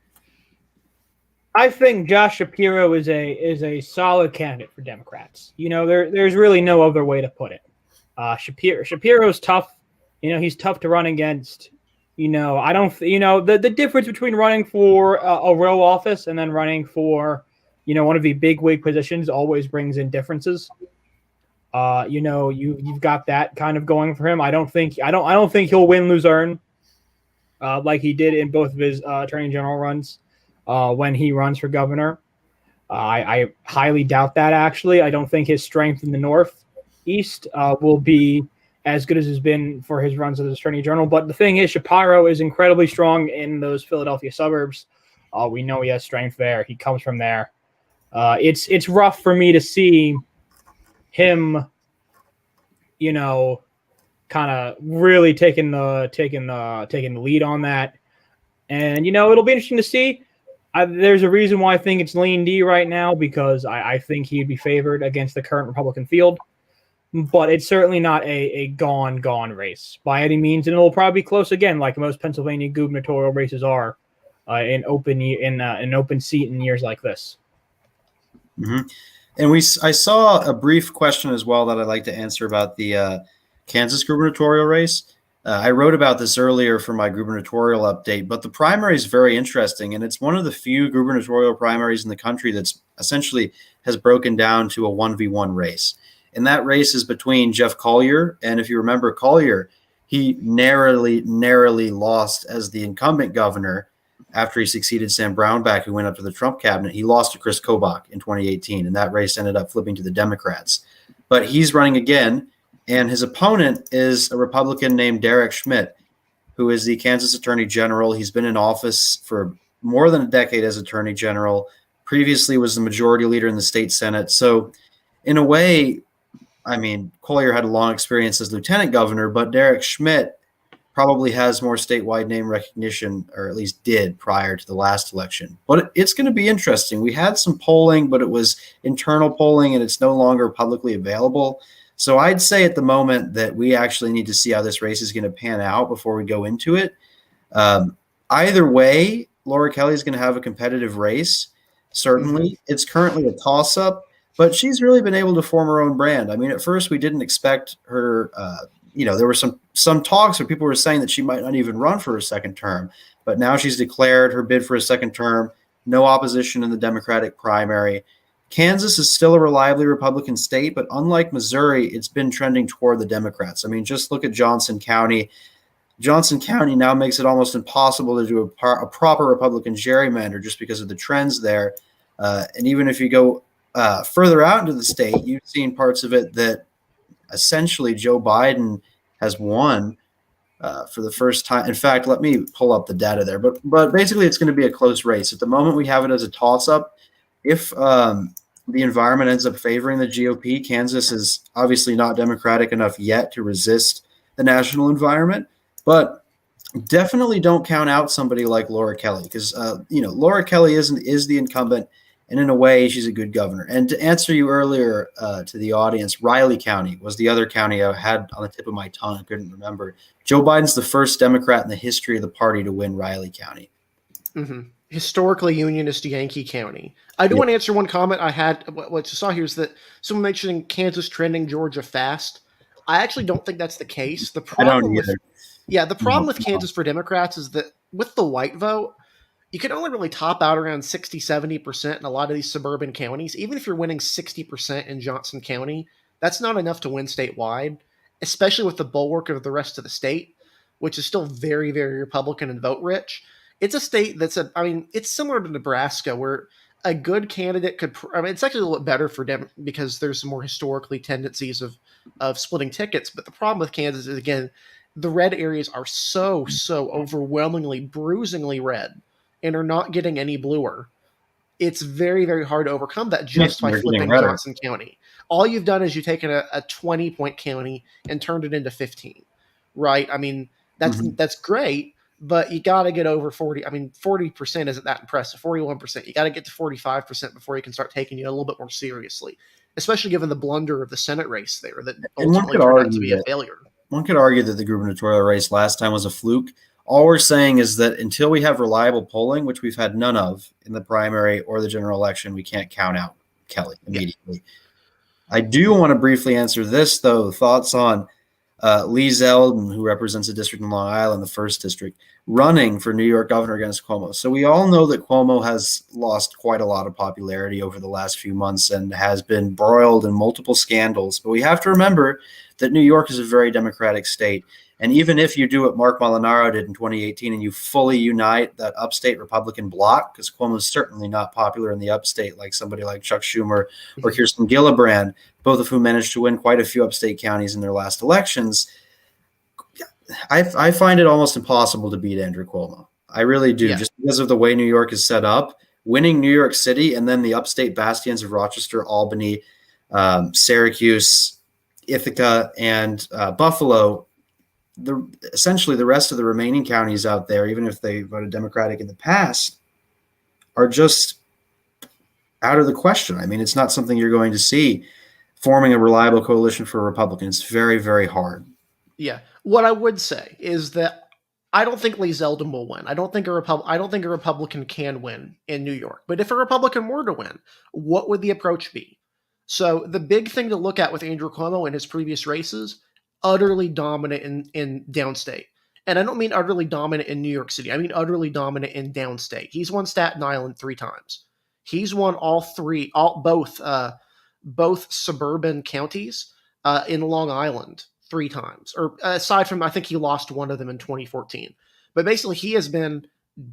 I think Josh Shapiro is a solid candidate for Democrats. You know, there's really no other way to put it. Shapiro's tough. You know, he's tough to run against. You know, I don't. You know, the difference between running for a row office and then running for, you know, one of the big wig positions always brings in differences. You know, you've got that kind of going for him. I don't think he'll win Luzerne like he did in both of his attorney general runs. When he runs for governor. I highly doubt that, actually. I don't think his strength in the Northeast will be as good as it's been for his runs as attorney general. But the thing is, Shapiro is incredibly strong in those Philadelphia suburbs. We know he has strength there. He comes from there. It's rough for me to see him, you know, kind of really taking the lead on that. And, you know, it'll be interesting to see. There's a reason why I think it's lean D right now, because I think he'd be favored against the current Republican field. But it's certainly not a gone race by any means, and it'll probably be close again, like most Pennsylvania gubernatorial races are in an open seat in years like this. Mm-hmm. And I saw a brief question as well that I'd like to answer about the Kansas gubernatorial race. I wrote about this earlier for my gubernatorial update, but the primary is very interesting, and it's one of the few gubernatorial primaries in the country that's essentially has broken down to a 1v1 race. And that race is between Jeff Collier, and if you remember Collier, he narrowly lost as the incumbent governor after he succeeded Sam Brownback, who went up to the Trump cabinet. He lost to Chris Kobach in 2018, and that race ended up flipping to the Democrats. But he's running again. And his opponent is a Republican named Derek Schmidt, who is the Kansas Attorney General. He's been in office for more than a decade as Attorney General. Previously was the majority leader in the state Senate. So in a way, I mean, Collier had a long experience as lieutenant governor, but Derek Schmidt probably has more statewide name recognition, or at least did prior to the last election. But it's going to be interesting. We had some polling, but it was internal polling, and it's no longer publicly available. So I'd say at the moment that we actually need to see how this race is going to pan out before we go into it. Either way, Laura Kelly is going to have a competitive race. Certainly. It's currently a toss-up, but she's really been able to form her own brand. I mean, at first we didn't expect her, there were some talks where people were saying that she might not even run for a second term, but now she's declared her bid for a second term, no opposition in the Democratic primary. Kansas is still a reliably Republican state, but unlike Missouri, it's been trending toward the Democrats. I mean, just look at Johnson County. Johnson County now makes it almost impossible to do a proper Republican gerrymander just because of the trends there. And even if you go further out into the state, you've seen parts of it that essentially Joe Biden has won for the first time. In fact, let me pull up the data there. But basically, it's going to be a close race. At the moment, we have it as a toss-up. If the environment ends up favoring the GOP, Kansas is obviously not Democratic enough yet to resist the national environment, but definitely don't count out somebody like Laura Kelly, because Laura Kelly is the incumbent, and in a way she's a good governor. And to answer you earlier to the audience, Riley County was the other county I had on the tip of my tongue. I couldn't remember. Joe Biden's the first Democrat in the history of the party to win Riley County. Mm-hmm. Historically Unionist Yankee County. I do want to answer one comment I had. What you saw here is that someone mentioning Kansas trending Georgia fast. I actually don't think that's the case. The problem with Kansas for Democrats is that with the white vote, you can only really top out around 60-70% in a lot of these suburban counties. Even if you're winning 60% in Johnson County, that's not enough to win statewide, especially with the bulwark of the rest of the state, which is still very, very Republican and vote rich. It's a state it's similar to Nebraska, where a good candidate could, it's actually a little bit better for them because there's some more historically tendencies of splitting tickets. But the problem with Kansas is, again, the red areas are so overwhelmingly, bruisingly red and are not getting any bluer. It's very, very hard to overcome that just by flipping Johnson County. All you've done is you've taken a 20-point county and turned it into 15, right? I mean, that's great. But you got to get over 40. 40% isn't that impressive. 41%. You got to get to 45% before you can start taking it a little bit more seriously, especially given the blunder of the Senate race there that ultimately turned out to be a failure. One could argue that the gubernatorial race last time was a fluke. All we're saying is that until we have reliable polling, which we've had none of in the primary or the general election, we can't count out Kelly immediately. Yeah. I do want to briefly answer this, though. Thoughts on Lee Zeldin, who represents a district in Long Island, the 1st district, running for New York governor against Cuomo. So we all know that Cuomo has lost quite a lot of popularity over the last few months and has been embroiled in multiple scandals. But we have to remember that New York is a very Democratic state. And even if you do what Mark Molinaro did in 2018 and you fully unite that upstate Republican bloc, because Cuomo is certainly not popular in the upstate like somebody like Chuck Schumer or Kirsten Gillibrand, both of whom managed to win quite a few upstate counties in their last elections, I find it almost impossible to beat Andrew Cuomo. I really do, just because of the way New York is set up. Winning New York City and then the upstate bastions of Rochester, Albany, Syracuse, Ithaca, and Buffalo, essentially the rest of the remaining counties out there, even if they voted Democratic in the past, are just out of the question. I mean, it's not something you're going to see forming a reliable coalition for a Republican. It's very, very hard. Yeah. What I would say is that I don't think Lee Zeldin will win. I don't think a Republican can win in New York. But if a Republican were to win, what would the approach be? So the big thing to look at with Andrew Cuomo in his previous races, utterly dominant in downstate. And I don't mean utterly dominant in New York City. I mean utterly dominant in downstate. He's won Staten Island 3 times. He's won both suburban counties in Long Island 3 times, or aside from, I think he lost one of them in 2014. But basically, he has been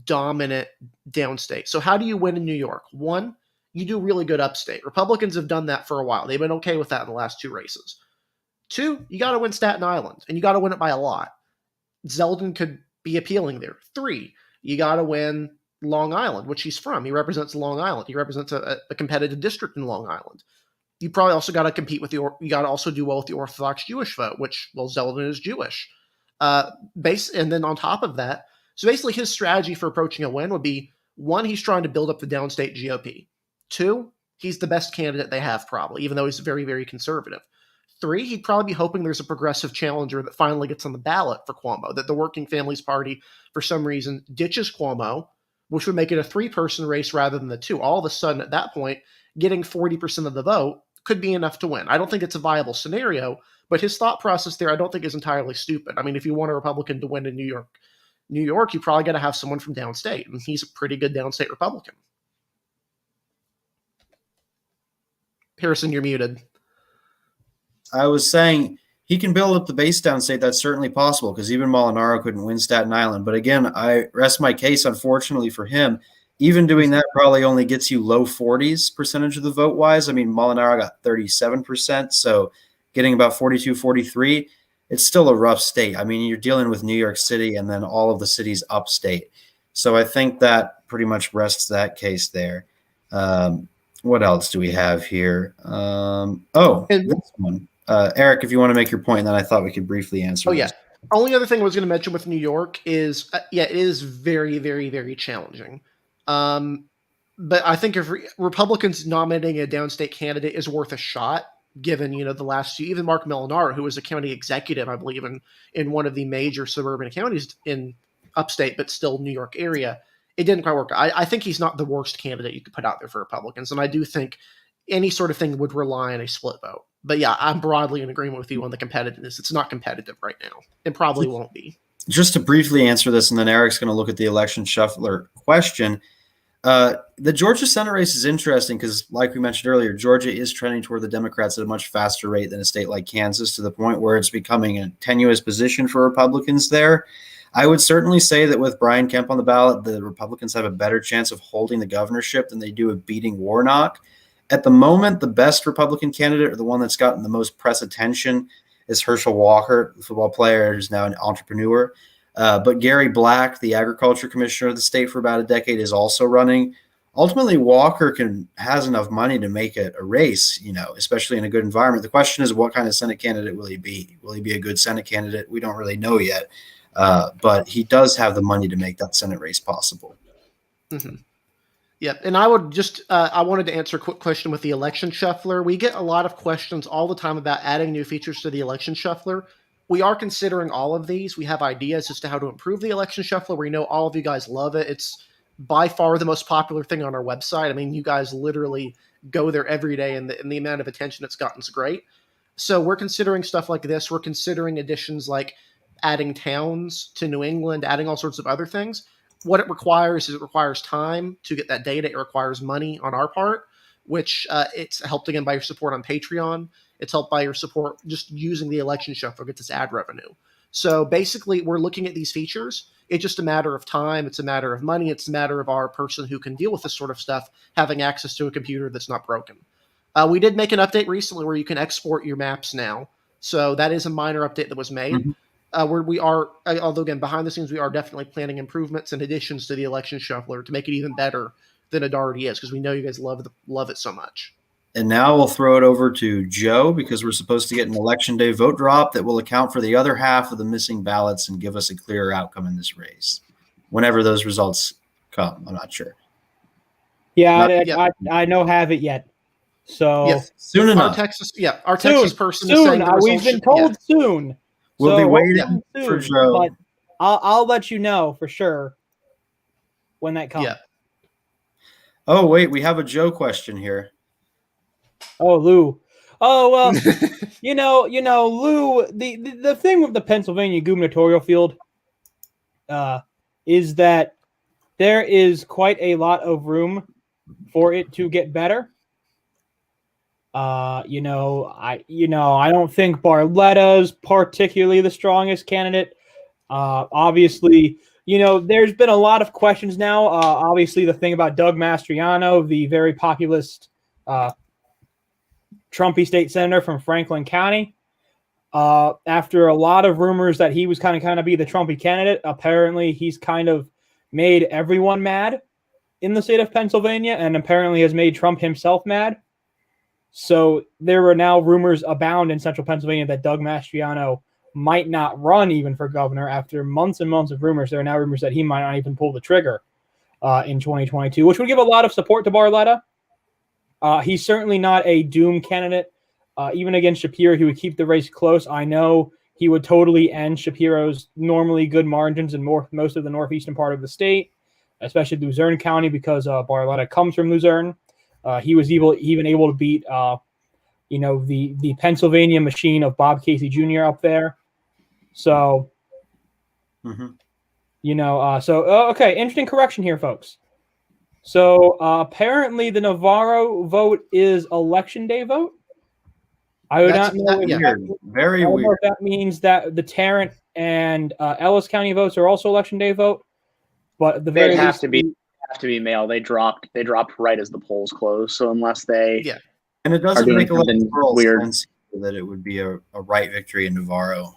dominant downstate. So how do you win in New York? 1, you do really good upstate. Republicans have done that for a while. They've been okay with that in the last 2 races. 2, you got to win Staten Island, and you got to win it by a lot. Zeldin could be appealing there. 3, you got to win Long Island, which he's from. He represents Long Island. He represents a competitive district in Long Island. You probably also got to compete with you got to also do well with the Orthodox Jewish vote, which, well, Zeldin is Jewish. And then on top of that, so basically his strategy for approaching a win would be, 1, he's trying to build up the downstate GOP. 2, he's the best candidate they have probably, even though he's very, very conservative. 3, he'd probably be hoping there's a progressive challenger that finally gets on the ballot for Cuomo, that the Working Families Party, for some reason, ditches Cuomo, which would make it a 3-person race rather than the 2. All of a sudden, at that point, getting 40% of the vote could be enough to win. I don't think it's a viable scenario, but his thought process there I don't think is entirely stupid. I mean, if you want a Republican to win in New York, you probably got to have someone from downstate, and he's a pretty good downstate Republican. Harrison, you're muted. I was saying he can build up the base downstate. That's certainly possible because even Molinaro couldn't win Staten Island. But again, I rest my case, unfortunately for him. Even doing that probably only gets you low 40s percentage of the vote wise. I mean, Molinaro got 37%. So getting about 42, 43, it's still a rough state. I mean, you're dealing with New York City and then all of the cities upstate. So I think that pretty much rests that case there. What else do we have here? This one. Eric, if you want to make your point, then I thought we could briefly answer. Oh, yeah. this. Only other thing I was going to mention with New York is, it is very, very, very challenging. But I think if Republicans nominating a downstate candidate is worth a shot, given, the last few, even Mark Molinaro, who was a county executive, I believe, in one of the major suburban counties in upstate, but still New York area, it didn't quite work. I think he's not the worst candidate you could put out there for Republicans. And I do think any sort of thing would rely on a split vote. But yeah, I'm broadly in agreement with you on the competitiveness. It's not competitive right now. It probably won't be. Just to briefly answer this, and then Eric's going to look at the election shuffler question. The Georgia Senate race is interesting because, like we mentioned earlier, Georgia is trending toward the Democrats at a much faster rate than a state like Kansas, to the point where it's becoming a tenuous position for Republicans there. I would certainly say that with Brian Kemp on the ballot, the Republicans have a better chance of holding the governorship than they do of beating Warnock. At the moment, the best Republican candidate, or the one that's gotten the most press attention, is Herschel Walker, the football player who's now an entrepreneur. But Gary Black, the agriculture commissioner of the state for about a decade, is also running. Ultimately, Walker has enough money to make it a race, especially in a good environment. The question is, what kind of Senate candidate will he be? Will he be a good Senate candidate? We don't really know yet. But he does have the money to make that Senate race possible. Mm-hmm. Yeah, and I would just I wanted to answer a quick question with the election shuffler. We get a lot of questions all the time about adding new features to the election shuffler. We are considering all of these. We have ideas as to how to improve the election shuffler. We know all of you guys love it. It's by far the most popular thing on our website. I mean, you guys literally go there every day, and the amount of attention it's gotten is great. So we're considering stuff like this. We're considering additions like adding towns to New England, adding all sorts of other things. What it requires is it requires time to get that data. It requires money on our part, which it's helped again by your support on Patreon. It's helped by your support just using the election shuffler to get this ad revenue. So basically, we're looking at these features. It's just a matter of time. It's a matter of money. It's a matter of our person who can deal with this sort of stuff having access to a computer that's not broken. We did make an update recently where you can export your maps now. So that is a minor update that was made. Mm-hmm. Where we are, although again, behind the scenes, we are definitely planning improvements and additions to the election shuffler to make it even better than it already is, because we know you guys love it so much. And now we'll throw it over to Joe, because we're supposed to get an election day vote drop that will account for the other half of the missing ballots and give us a clearer outcome in this race. Whenever those results come, I'm not sure. Yeah, I don't have it yet. So yes. Soon enough. Our Texas person is saying we've been told soon. We'll be waiting for Joe. But I'll let you know for sure when that comes. Yeah. Oh, wait, we have a Joe question here. Oh, Lou. Oh, well, Lou, the thing with the Pennsylvania gubernatorial field is that there is quite a lot of room for it to get better. I don't think Barletta's particularly the strongest candidate. Obviously, there's been a lot of questions now. Obviously, the thing about Doug Mastriano, the very populist Trumpy state senator from Franklin County, after a lot of rumors that he was kind of be the Trumpy candidate, apparently he's kind of made everyone mad in the state of Pennsylvania, and apparently has made Trump himself mad. So there are now rumors abound in central Pennsylvania that Doug Mastriano might not run even for governor. After months and months of rumors, there are now rumors that he might not even pull the trigger in 2022, which would give a lot of support to Barletta. He's certainly not a doom candidate. Even against Shapiro, he would keep the race close. I know he would totally end Shapiro's normally good margins in most of the northeastern part of the state, especially Luzerne County, because Barletta comes from Luzerne. He was even able to beat, the Pennsylvania machine of Bob Casey Jr. up there. So, okay, interesting correction here, folks. So apparently the Navarro vote is election day vote. I would not know. Very weird. If that means that the Tarrant and Ellis County votes are also election day vote, but they have to be mail. They dropped right as the polls closed. So unless they and it doesn't make a lot of sense that it would be a right victory in Navarro.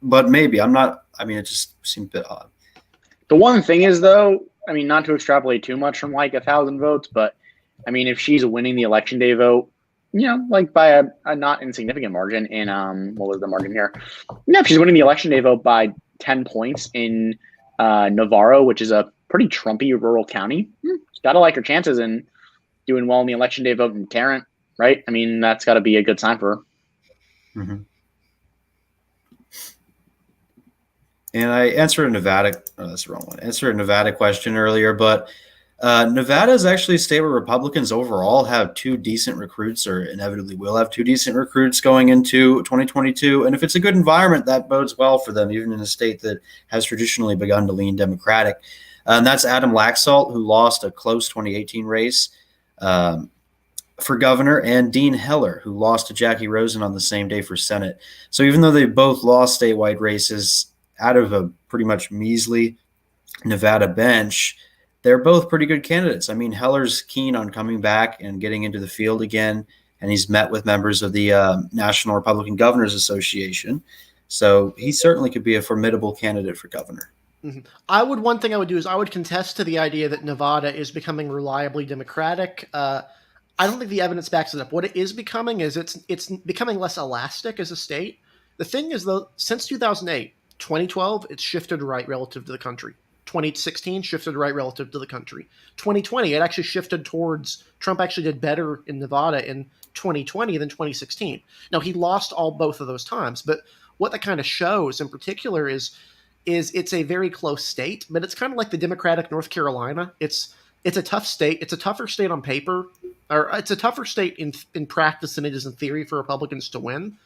But maybe it just seemed a bit odd. The one thing is, though, not to extrapolate too much from 1,000 votes, but if she's winning the election day vote, like by a not insignificant margin in what was the margin here? No, she's winning the election day vote by 10 points in Navarro, which is a pretty Trumpy rural county. She's got to like her chances in doing well in the election day vote in Tarrant, right? I mean, that's got to be a good sign for her. Mm-hmm. And I answered a Nevada. Oh, that's the wrong one. Answered a Nevada question earlier, but Nevada is actually a state where Republicans overall have two decent recruits, or inevitably will have two decent recruits going into 2022. And if it's a good environment, that bodes well for them, even in a state that has traditionally begun to lean Democratic. And that's Adam Laxalt, who lost a close 2018 race for governor, and Dean Heller, who lost to Jackie Rosen on the same day for Senate. So even though they both lost statewide races out of a pretty much measly Nevada bench, they're both pretty good candidates. I mean, Heller's keen on coming back and getting into the field again, and he's met with members of the National Republican Governors Association. So he certainly could be a formidable candidate for governor. Mm-hmm. One thing I would do is I would contest to the idea that Nevada is becoming reliably Democratic. I don't think the evidence backs it up. What it is becoming is it's becoming less elastic as a state. The thing is, though, since 2008, 2012, it's shifted right relative to the country. 2016 shifted right relative to the country. 2020, it actually shifted towards Trump. Actually did better in Nevada in 2020 than 2016. Now, he lost both of those times, but what that kind of shows in particular is it's a very close state, but it's kind of like the Democratic North Carolina. It's a tough state. It's a tougher state on paper, or it's a tougher state in practice than it is in theory for Republicans to win.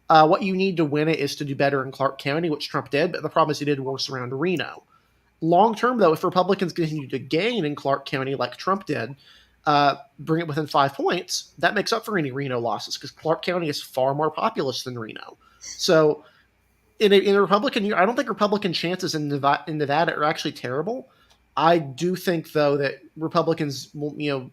What you need to win it is to do better in Clark County, which Trump did, but the problem is he did worse around Reno. Long term, though, if Republicans continue to gain in Clark County like Trump did, bring it within 5 points, that makes up for any Reno losses because Clark County is far more populous than Reno. So in a Republican year, I don't think Republican chances in Nevada are actually terrible. I do think, though, that Republicans will,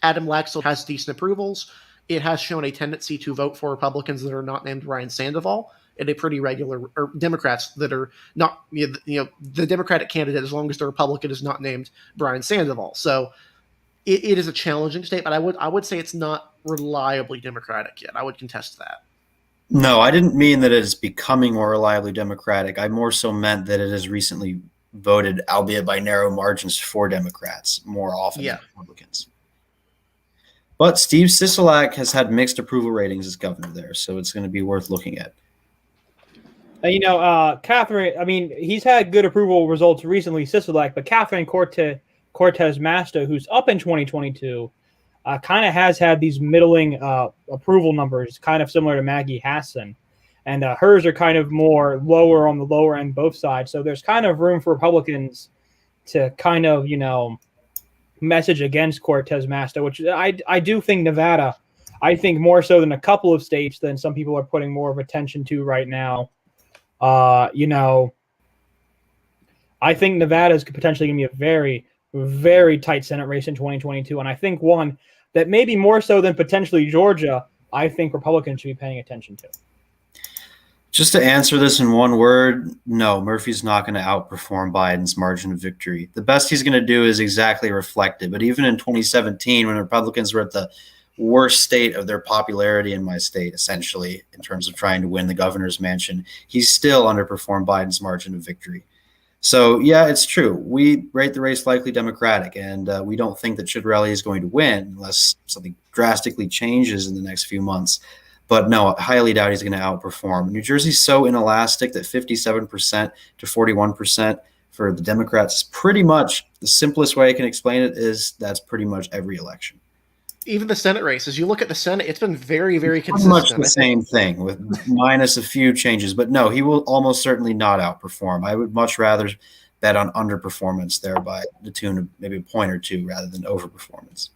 Adam Laxalt has decent approvals. It has shown a tendency to vote for Republicans that are not named Ryan Sandoval, and a pretty regular, or Democrats that are not, the Democratic candidate, as long as the Republican is not named Brian Sandoval. So it is a challenging state, but I would say it's not reliably Democratic yet. I would contest that. No, I didn't mean that it is becoming more reliably Democratic. I more so meant that it has recently voted, albeit by narrow margins, for Democrats more often than Republicans. But Steve Sisolak has had mixed approval ratings as governor there, so it's going to be worth looking at. Catherine, I mean, he's had good approval results recently, Sisolak, but Catherine Cortez Masto, who's up in 2022, kind of has had these middling approval numbers, kind of similar to Maggie Hassan. And hers are kind of more lower on the lower end, both sides. So there's kind of room for Republicans to kind of, message against Cortez Masto, which I do think Nevada, I think more so than a couple of states than some people are putting more of attention to right now. I think Nevada is potentially going to be a very, very tight Senate race in 2022. And I think one that maybe more so than potentially Georgia, I think Republicans should be paying attention to. Just to answer this in one word, no, Murphy's not going to outperform Biden's margin of victory. The best he's going to do is exactly reflect it. But even in 2017, when Republicans were at the worst state of their popularity in my state, essentially, in terms of trying to win the governor's mansion, he's still underperformed Biden's margin of victory. So, yeah, it's true. We rate the race likely Democratic, and we don't think that Chiarelli is going to win unless something drastically changes in the next few months. But no, I highly doubt he's going to outperform. New Jersey's so inelastic that 57% to 41% for the Democrats is pretty much the simplest way I can explain it is that's pretty much every election. Even the Senate race, as you look at the Senate, it's been very, very pretty consistent. Much the same thing with minus a few changes. But no, he will almost certainly not outperform. I would much rather bet on underperformance there by the tune of maybe a point or two rather than overperformance.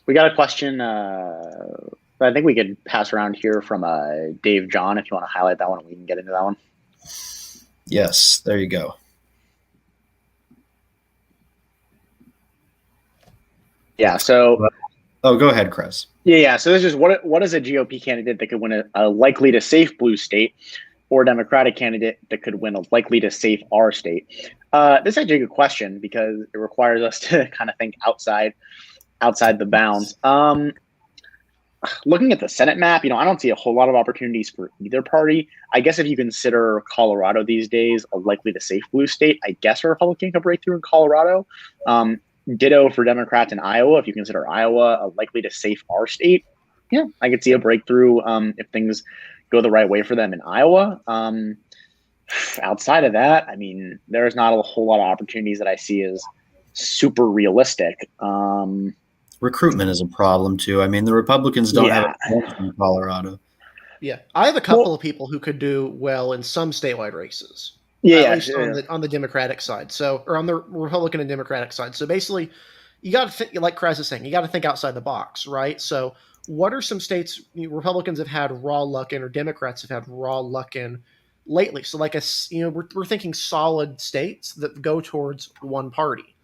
We got a question I think we could pass around here from Dave John. If you want to highlight that one, we can get into that one. Yes, there you go. Yeah, so... Oh, go ahead, Chris. Yeah. So this is what is a GOP candidate that could win a likely to safe blue state? or Democratic candidate that could win, likely to save our state? This is actually a good question because it requires us to kind of think outside the bounds. Looking at the Senate map, I don't see a whole lot of opportunities for either party. I guess if you consider Colorado these days a likely to safe blue state, I guess a Republican could break through in Colorado. Ditto for Democrats in Iowa. If you consider Iowa a likely to safe our state, yeah, I could see a breakthrough if things go the right way for them in Iowa. Outside of that, I mean, there's not a whole lot of opportunities that I see as super realistic. Recruitment is a problem too. I mean, the Republicans don't have a chance in Colorado. Yeah, I have a couple of people who could do well in some statewide races. At least on the Democratic side. So, or on the Republican and Democratic side. So basically, you got to think, like Kraz is saying, you got to think outside the box, right? So, what are some states Republicans have had raw luck in, or Democrats have had raw luck in lately? So, like we're thinking solid states that go towards one party.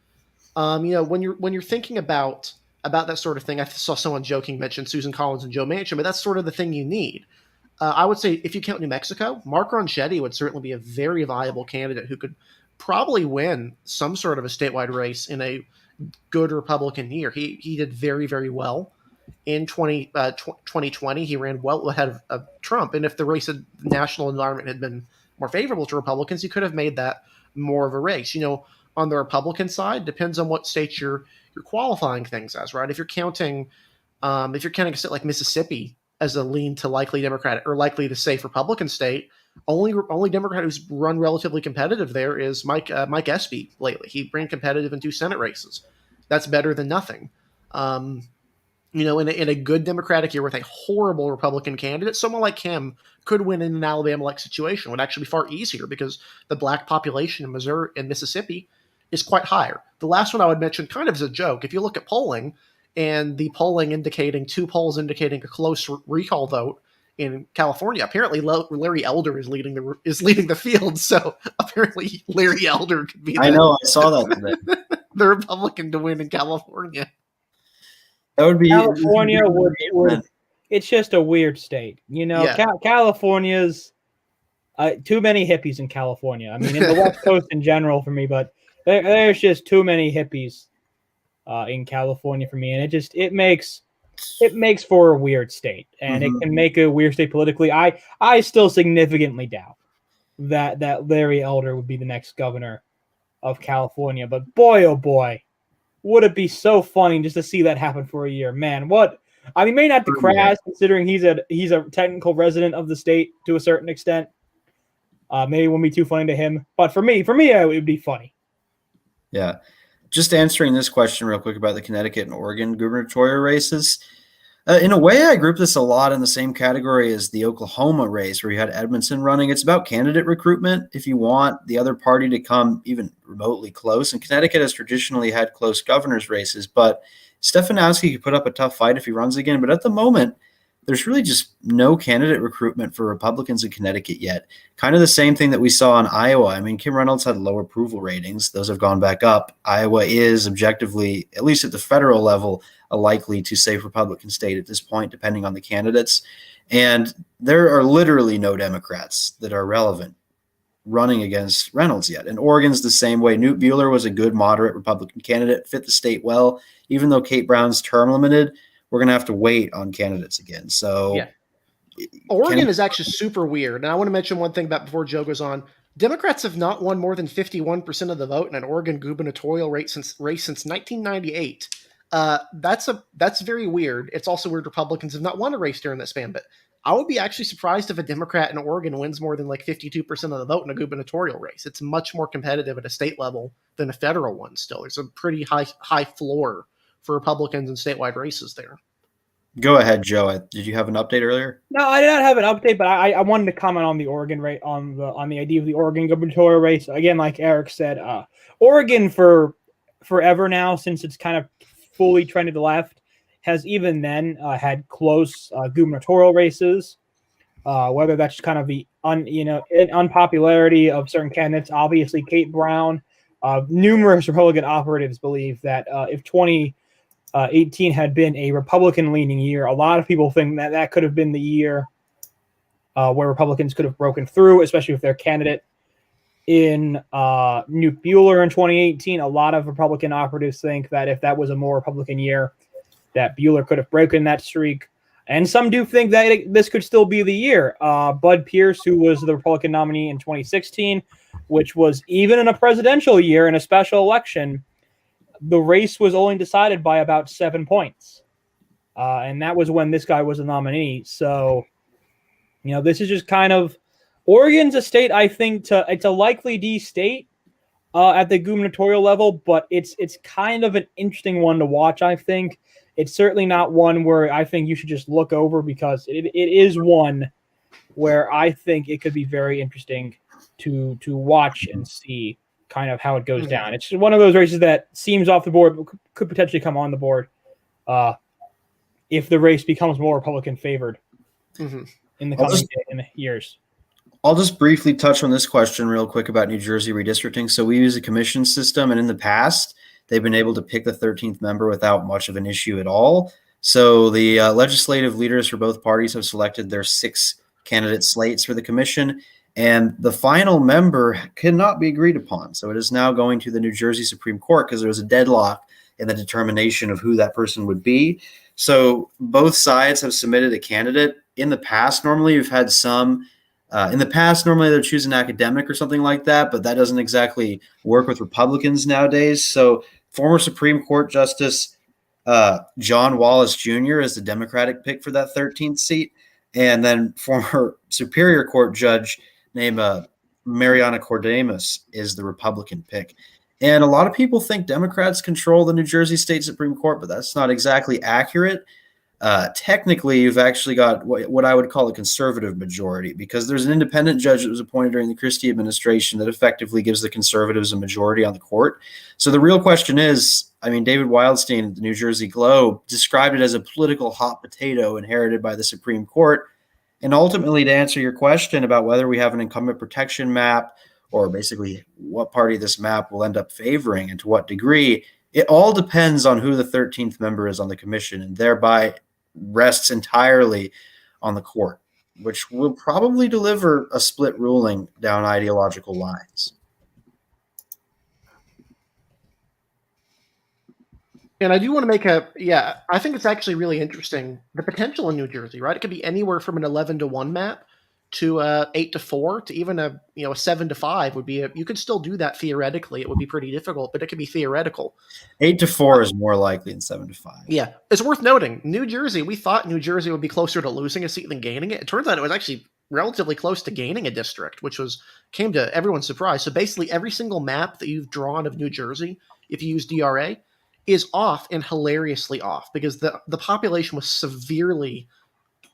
When you're thinking about that sort of thing, I saw someone joking mention Susan Collins and Joe Manchin, but that's sort of the thing you need. I would say if you count New Mexico, Mark Ronchetti would certainly be a very viable candidate who could probably win some sort of a statewide race in a good Republican year. He did very, very well in 2020. He ran well ahead of Trump. And if the national environment had been more favorable to Republicans, he could have made that more of a race. On the Republican side, depends on what state you're qualifying things as, right? If you're counting a state like Mississippi as a lean to likely Democratic or likely to safe Republican state, only Democrat who's run relatively competitive there is Mike Espy lately. He ran competitive in 2 Senate races. That's better than nothing. In a good Democratic year with a horrible Republican candidate, someone like him could win in an Alabama-like situation. It would actually be far easier because the black population in Missouri and Mississippi is quite higher. The last one I would mention kind of as a joke, if you look at polling and the polling indicating 2 polls indicating a close recall vote in California, apparently Larry Elder is leading the field. So apparently Larry Elder could be I saw that today. the Republican to win in California. That would be California would it's just a weird state. California's too many hippies in California. I mean, in the West Coast in general for me, but there's just too many hippies in California for me, and it makes for a weird state, and it can make a weird state politically. I still significantly doubt that Larry Elder would be the next governor of California, but boy, oh boy, would it be so funny just to see that happen for a year, man. May not be crass considering he's a technical resident of the state to a certain extent. Maybe it won't be too funny to him, but for me, it would be funny. Yeah. Just answering this question real quick about the Connecticut and Oregon gubernatorial races. In a way, I group this a lot in the same category as the Oklahoma race where you had Edmondson running. It's about candidate recruitment if you want the other party to come even remotely close. And Connecticut has traditionally had close governor's races, but Stefanowski could put up a tough fight if he runs again. But at the moment, there's really just no candidate recruitment for Republicans in Connecticut yet. Kind of the same thing that we saw in Iowa. I mean, Kim Reynolds had low approval ratings. Those have gone back up. Iowa is objectively, at least at the federal level, a likely to safe Republican state at this point, depending on the candidates. And there are literally no Democrats that are relevant running against Reynolds yet. And Oregon's the same way. Newt Buehler was a good moderate Republican candidate, fit the state well. Even though Kate Brown's term limited, we're going to have to wait on candidates again. So yeah. Oregon is actually super weird. And I want to mention one thing before Joe goes on. Democrats have not won more than 51% of the vote in an Oregon gubernatorial race since 1998. That's very weird. It's also weird Republicans have not won a race during that span, but I would be actually surprised if a Democrat in Oregon wins more than like 52% of the vote in a gubernatorial race. It's much more competitive at a state level than a federal one still. There's a pretty high floor for Republicans in statewide races there. Go ahead, Joe. Did you have an update earlier? No, I did not have an update, but I wanted to comment on the Oregon race, on the idea of the Oregon gubernatorial race. Again, like Eric said, Oregon for forever now, since it's kind of fully trended left, has even then had close gubernatorial races. Whether that's kind of the unpopularity of certain candidates. Obviously, Kate Brown. Numerous Republican operatives believe that if 2018 had been a Republican-leaning year, a lot of people think that could have been the year where Republicans could have broken through, especially with their candidate in Newt Bueller in 2018. A lot of Republican operatives think that if that was a more Republican year, that Bueller could have broken that streak. And some do think that this could still be the year. Bud Pierce, who was the Republican nominee in 2016, which was even in a presidential year in a special election, the race was only decided by about 7 points. And that was when this guy was a nominee. So, this is just kind of Oregon's a state, I think, it's a likely D state at the gubernatorial level, but it's kind of an interesting one to watch, I think. It's certainly not one where I think you should just look over, because it is one where I think it could be very interesting to watch and see kind of how it goes down. It's one of those races that seems off the board, but could potentially come on the board if the race becomes more Republican favored in the coming years. I'll just briefly touch on this question real quick about New Jersey redistricting. So we use a commission system, and in the past, they've been able to pick the 13th member without much of an issue at all. So the legislative leaders for both parties have selected their 6 candidate slates for the commission, and the final member cannot be agreed upon. So it is now going to the New Jersey Supreme Court because there was a deadlock in the determination of who that person would be. So both sides have submitted a candidate. In the past, normally you've had some normally they'll choose an academic or something like that, but that doesn't exactly work with Republicans nowadays. So former Supreme Court Justice John Wallace Jr. is the Democratic pick for that 13th seat. And then former Superior Court judge named Mariana Cordamus is the Republican pick. And a lot of people think Democrats control the New Jersey State Supreme Court, but that's not exactly accurate. Technically, you've actually got what I would call a conservative majority, because there's an independent judge that was appointed during the Christie administration that effectively gives the conservatives a majority on the court. So the real question is, David Wildstein at the New Jersey Globe described it as a political hot potato inherited by the Supreme Court. And ultimately, to answer your question about whether we have an incumbent protection map, or basically what party this map will end up favoring and to what degree, it all depends on who the 13th member is on the commission, and thereby rests entirely on the court, which will probably deliver a split ruling down ideological lines. And I do want to make I think it's actually really interesting, the potential in New Jersey, right? It could be anywhere from an 11-1 map to 8-4 to even a 7-5 would be you could still do that theoretically. It would be pretty difficult, but it could be theoretical. 8-4 is more likely than 7-5. Yeah. It's worth noting, New Jersey, we thought New Jersey would be closer to losing a seat than gaining it. It turns out it was actually relatively close to gaining a district, which came to everyone's surprise. So basically every single map that you've drawn of New Jersey, if you use DRA, is off, and hilariously off, because the population was severely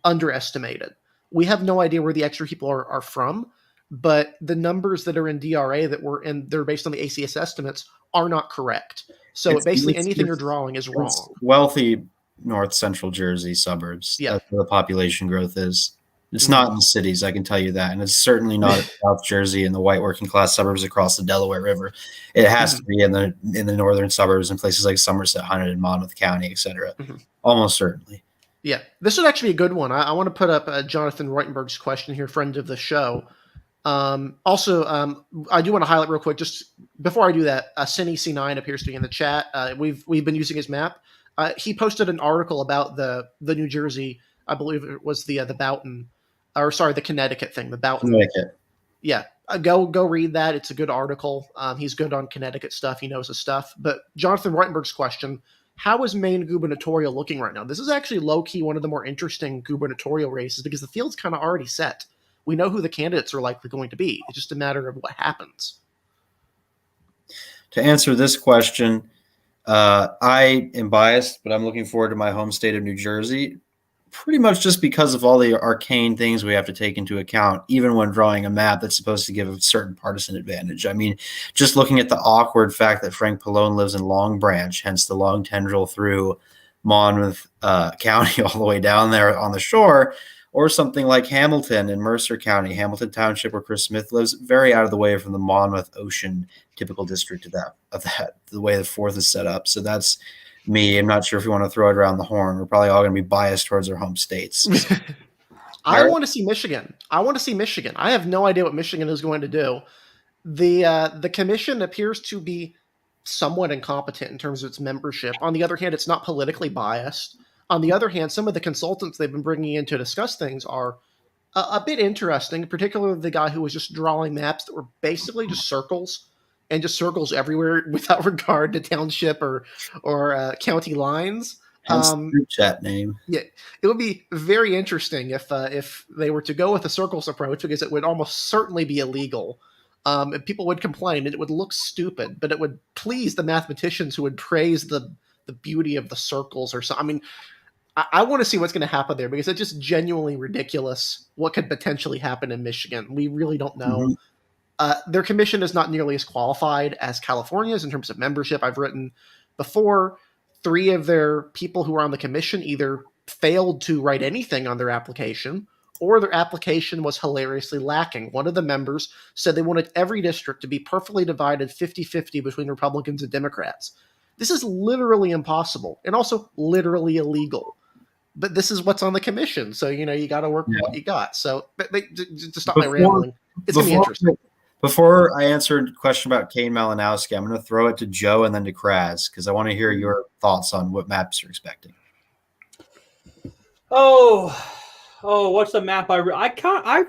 underestimated. We have no idea where the extra people are from, but the numbers that are in DRA they're based on the ACS estimates are not correct. So basically anything you're drawing is wrong. Wealthy North Central Jersey suburbs. Yeah. That's where the population growth is. It's not in the cities, I can tell you that. And it's certainly not in South Jersey and the white working class suburbs across the Delaware River. It has to be in the northern suburbs in places like Somerset, Huntington, Monmouth County, et cetera. Almost certainly. Yeah, this would actually be a good one. I want to put up Jonathan Reutenberg's question here, friend of the show. Also, I do want to highlight real quick, just before I do that, Cine C9 appears to be in the chat. We've been using his map. He posted an article about the New Jersey, I believe it was the Boughton, the Connecticut thing, the Boughton. Connecticut. Yeah, go read that. It's a good article. He's good on Connecticut stuff. He knows his stuff. But Jonathan Reutenberg's question: how is Maine gubernatorial looking right now? This is actually low-key one of the more interesting gubernatorial races, because the field's kind of already set. We know who the candidates are likely going to be. It's just a matter of what happens. To answer this question, I am biased, but I'm looking forward to my home state of New Jersey, pretty much just because of all the arcane things we have to take into account, even when drawing a map that's supposed to give a certain partisan advantage. Just looking at the awkward fact that Frank Pallone lives in Long Branch, hence the long tendril through Monmouth County all the way down there on the shore, or something like Hamilton in Mercer County, Hamilton Township, where Chris Smith lives, very out of the way from the Monmouth Ocean typical district of that, the way the 4th is set up. So that's me. I'm not sure if you want to throw it around the horn. We're probably all going to be biased towards our home states. I want to see Michigan. I have no idea what Michigan is going to do. The commission appears to be somewhat incompetent in terms of its membership. On the other hand, it's not politically biased. On the other hand, some of the consultants they've been bringing in to discuss things are a bit interesting, particularly the guy who was just drawing maps that were basically just circles and just circles everywhere without regard to township or county lines. Group chat name. Yeah, it would be very interesting if they were to go with a circles approach, because it would almost certainly be illegal. And people would complain, and it would look stupid, but it would please the mathematicians who would praise the beauty of the circles or something. I mean, I want to see what's going to happen there, because it's just genuinely ridiculous what could potentially happen in Michigan. We really don't know. Their commission is not nearly as qualified as California's in terms of membership. I've written before, 3 of their people who are on the commission either failed to write anything on their application, or their application was hilariously lacking. One of the members said they wanted every district to be perfectly divided 50-50 between Republicans and Democrats. This is literally impossible, and also literally illegal. But this is what's on the commission, so you got to work with what you got. So, to stop my rambling, it's going to be interesting. Before I answer a question about Kane Malinowski, I'm going to throw it to Joe and then to Kraz, because I want to hear your thoughts on what maps you're expecting. What's the map I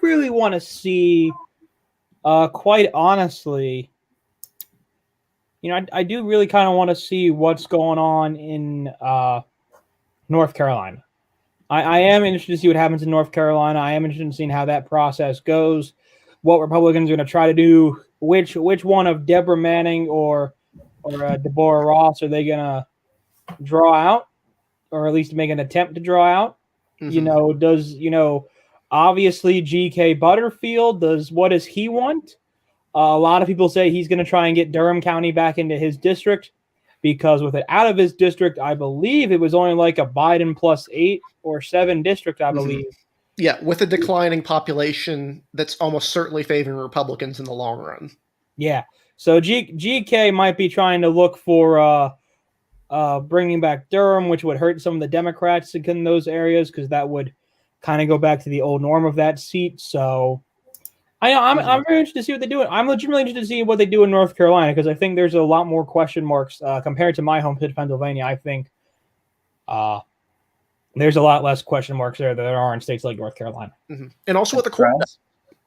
really want to see? Quite honestly, I do really kind of want to see what's going on in North Carolina. I am interested to see what happens in North Carolina. I am interested in seeing how that process goes, what Republicans are going to try to do, which one of Deborah Manning or Deborah Ross are they going to draw out, or at least make an attempt to draw out? Mm-hmm. Obviously G.K. Butterfield, what does he want? A lot of people say he's going to try and get Durham County back into his district, because with it out of his district, I believe it was only like a Biden plus 8 or 7 district, I believe. Yeah, with a declining population that's almost certainly favoring Republicans in the long run. Yeah, so GK might be trying to look for bringing back Durham, which would hurt some of the Democrats in those areas, because that would kind of go back to the old norm of that seat. So I'm very interested to see what they do. I'm legitimately interested to see what they do in North Carolina, because I think there's a lot more question marks compared to my home state, Pennsylvania. I think there's a lot less question marks there than there are in states like North Carolina. Mm-hmm. And also what the court does,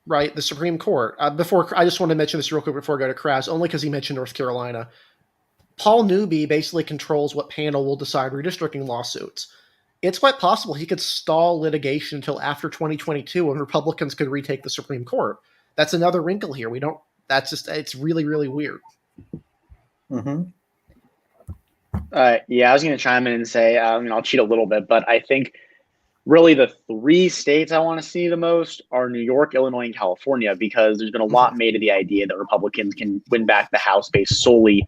right? The Supreme Court. Before, I just want to mention this real quick before I go to Kraz, only because he mentioned North Carolina. Paul Newby basically controls what panel will decide redistricting lawsuits. It's quite possible he could stall litigation until after 2022, when Republicans could retake the Supreme Court. That's another wrinkle here. It's really, really weird. Mm-hmm. I was going to chime in and say, I'll cheat a little bit, but I think really the 3 states I want to see the most are New York, Illinois, and California, because there's been a lot made of the idea that Republicans can win back the House based solely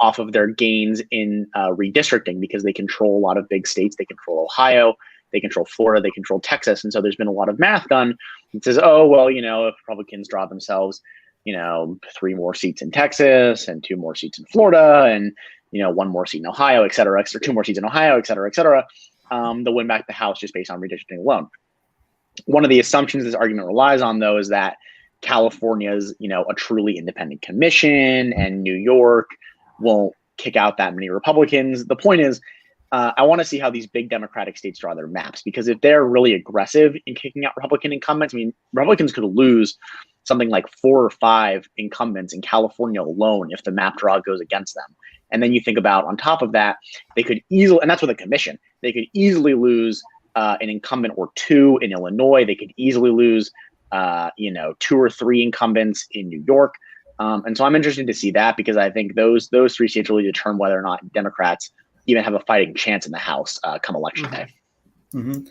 off of their gains in redistricting, because they control a lot of big states. They control Ohio, they control Florida, they control Texas. And so there's been a lot of math done that says, if Republicans draw themselves, 3 more seats in Texas and 2 more seats in Florida and, 1 more seat in Ohio, et cetera, 2 more seats in Ohio, et cetera, they'll win back the House just based on redistricting alone. One of the assumptions this argument relies on, though, is that California's, a truly independent commission, and New York won't kick out that many Republicans. The point is, I want to see how these big Democratic states draw their maps, because if they're really aggressive in kicking out Republican incumbents, Republicans could lose something like 4 or 5 incumbents in California alone if the map draw goes against them. And then you think about, on top of that, they could easily, and that's with a commission, they could easily lose an incumbent or 2 in Illinois. They could easily lose, 2 or 3 incumbents in New York. And so I'm interested to see that, because I think those 3 states really determine whether or not Democrats even have a fighting chance in the House come election day. Mm-hmm.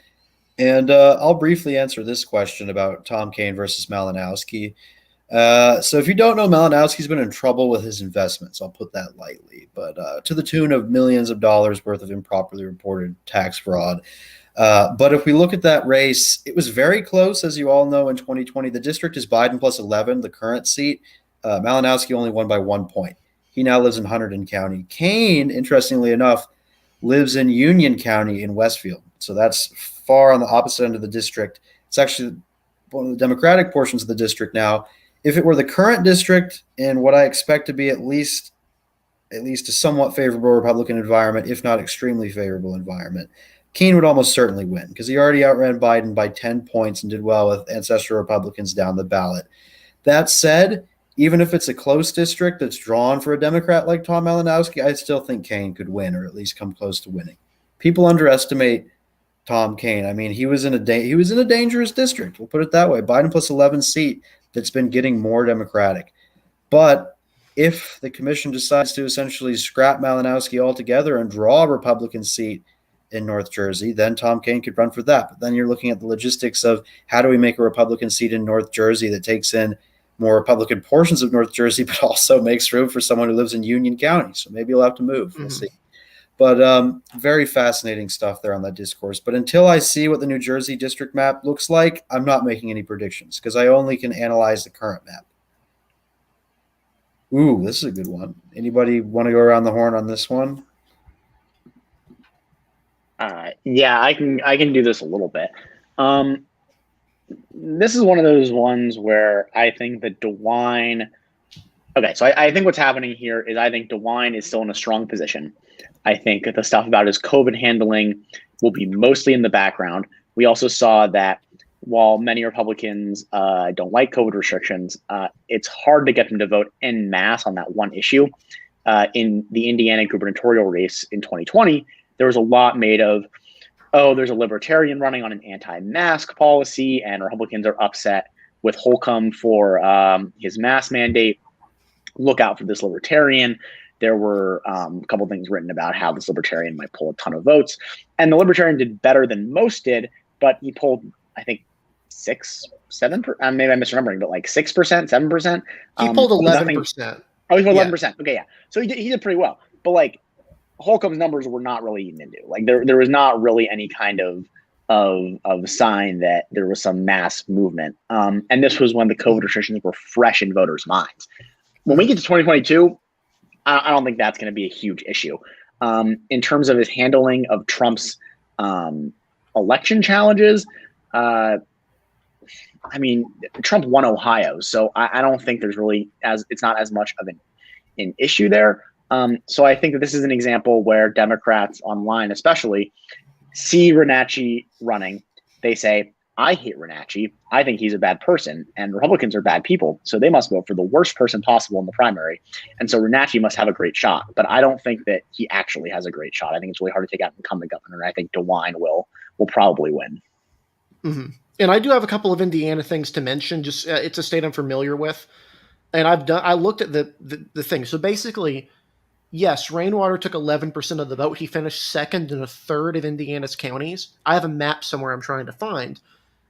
And I'll briefly answer this question about Tom Kean versus Malinowski. So if you don't know, Malinowski's been in trouble with his investments. I'll put that lightly, but to the tune of millions of dollars worth of improperly reported tax fraud. But if we look at that race, it was very close, as you all know, in 2020. The district is Biden plus 11, the current seat. Malinowski only won by 1 point. He now lives in Hunterdon County. Kean, interestingly enough, lives in Union County in Westfield. So that's far on the opposite end of the district. It's actually one of the Democratic portions of the district now. If it were the current district in what I expect to be at least a somewhat favorable Republican environment, if not extremely favorable environment, Keene would almost certainly win because he already outran Biden by 10 points and did well with ancestral Republicans down the ballot. That said, even if it's a close district that's drawn for a Democrat like Tom Malinowski, I still think Keene could win or at least come close to winning. People underestimate Tom Keene. I mean, he was in a dangerous district. We'll put it that way. Biden plus 11 seat that's been getting more Democratic. But if the commission decides to essentially scrap Malinowski altogether and draw a Republican seat in North Jersey, then Tom Keene could run for that. But then you're looking at the logistics of how do we make a Republican seat in North Jersey that takes in more Republican portions of North Jersey, but also makes room for someone who lives in Union County. So maybe he'll have to move. We'll see. But very fascinating stuff there on that discourse. But until I see what the New Jersey district map looks like, I'm not making any predictions because I only can analyze the current map. Ooh, this is a good one. Anybody want to go around the horn on this one? Yeah, I can do this a little bit. This is one of those ones where I think that DeWine. Okay, so I think what's happening here is I think DeWine is still in a strong position. I think the stuff about his COVID handling will be mostly in the background. We also saw that while many Republicans don't like COVID restrictions, it's hard to get them to vote en masse on that one issue. In the Indiana gubernatorial race in 2020, there was a lot made of, oh, there's a libertarian running on an anti-mask policy, and Republicans are upset with Holcomb for his mask mandate. Look out for this libertarian. There were a couple things written about how this libertarian might pull a ton of votes. And the libertarian did better than most did, but he pulled, I think, 6, 7%. Maybe I'm misremembering, but like 6%, 7%. He pulled 11%. Oh, he pulled 11%. Okay, yeah. So he did pretty well. But like Holcomb's numbers were not really eaten into. Like there was not really any kind of sign that there was some mass movement. And this was when the COVID restrictions were fresh in voters' minds. When we get to 2022, I don't think that's going to be a huge issue. In terms of his handling of Trump's election challenges, I mean, Trump won Ohio, so I don't think there's really it's not as much of an issue there. So I think that this is an example where Democrats online, especially, see Renacci running. They say, I hate Renacci. I think he's a bad person, and Republicans are bad people, so they must vote for the worst person possible in the primary. And so Renacci must have a great shot, but I don't think that he actually has a great shot. I think it's really hard to take out an incumbent governor. I think DeWine will probably win. Mm-hmm. And I do have a couple of Indiana things to mention. Just it's a state I'm familiar with, and I looked at the thing. So basically, yes, Rainwater took 11% of the vote. He finished second in a third of Indiana's counties. I have a map somewhere I'm trying to find.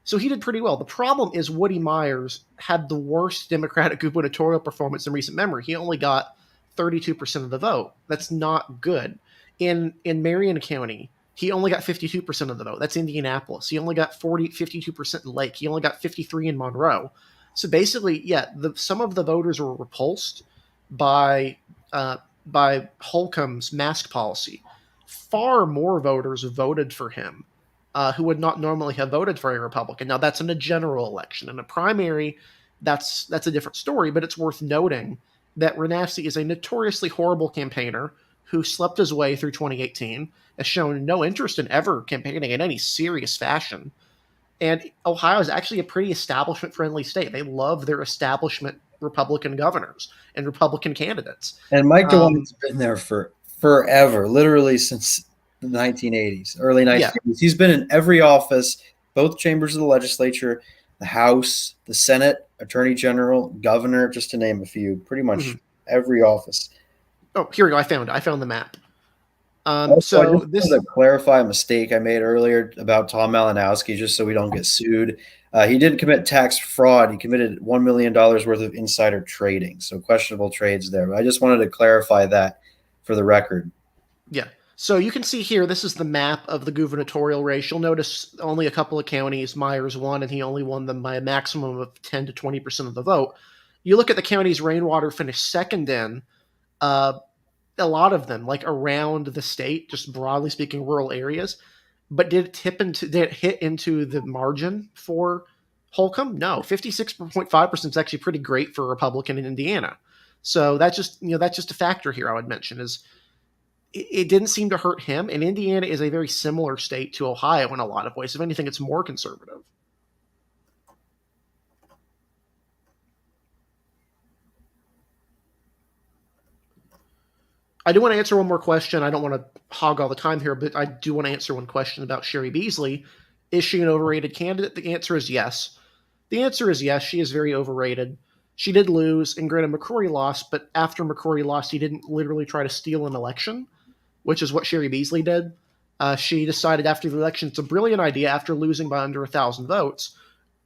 So he did pretty well. The problem is Woody Myers had the worst Democratic gubernatorial performance in recent memory. He only got 32% of the vote. That's not good. In Marion County, he only got 52% of the vote. That's Indianapolis. He only got 52% in Lake. He only got 53 in Monroe. So basically, yeah, some of the voters were repulsed by Holcomb's mask policy. Far more voters voted for him who would not normally have voted for a Republican. Now, that's in a general election. In a primary, that's a different story, but it's worth noting that Renacci is a notoriously horrible campaigner who slept his way through 2018, has shown no interest in ever campaigning in any serious fashion. And Ohio is actually a pretty establishment-friendly state. They love their establishment Republican governors and Republican candidates. And Mike DeWine's been there for forever, literally since the 1980s, early 1980s. Yeah. He's been in every office, both chambers of the legislature, the House, the Senate, Attorney General, Governor, just to name a few, pretty much every office. Oh, here we go. I found the map. So this is to clarify a mistake I made earlier about Tom Malinowski, just so we don't get sued. He didn't commit tax fraud. He committed $1 million worth of insider trading. So questionable trades there. But I just wanted to clarify that for the record. Yeah. So you can see here, this is the map of the gubernatorial race. You'll notice only a couple of counties Myers won, and he only won them by a maximum of 10 to 20% of the vote. You look at the counties Rainwater finished second in, a lot of them, like around the state, just broadly speaking, rural areas. But did it hit into the margin for Holcomb? No, 56.5% is actually pretty great for a Republican in Indiana. So that's just a factor here I would mention is it didn't seem to hurt him. And Indiana is a very similar state to Ohio in a lot of ways. If anything, it's more conservative. I do want to answer one more question. I don't want to hog all the time here, but I do want to answer one question about Sherry Beasley. Is she an overrated candidate? The answer is yes. The answer is yes. She is very overrated. She did lose, and granted, McCrory lost, but after McCrory lost, he didn't literally try to steal an election, which is what Sherry Beasley did. She decided after the election, it's a brilliant idea after losing by under 1,000 votes,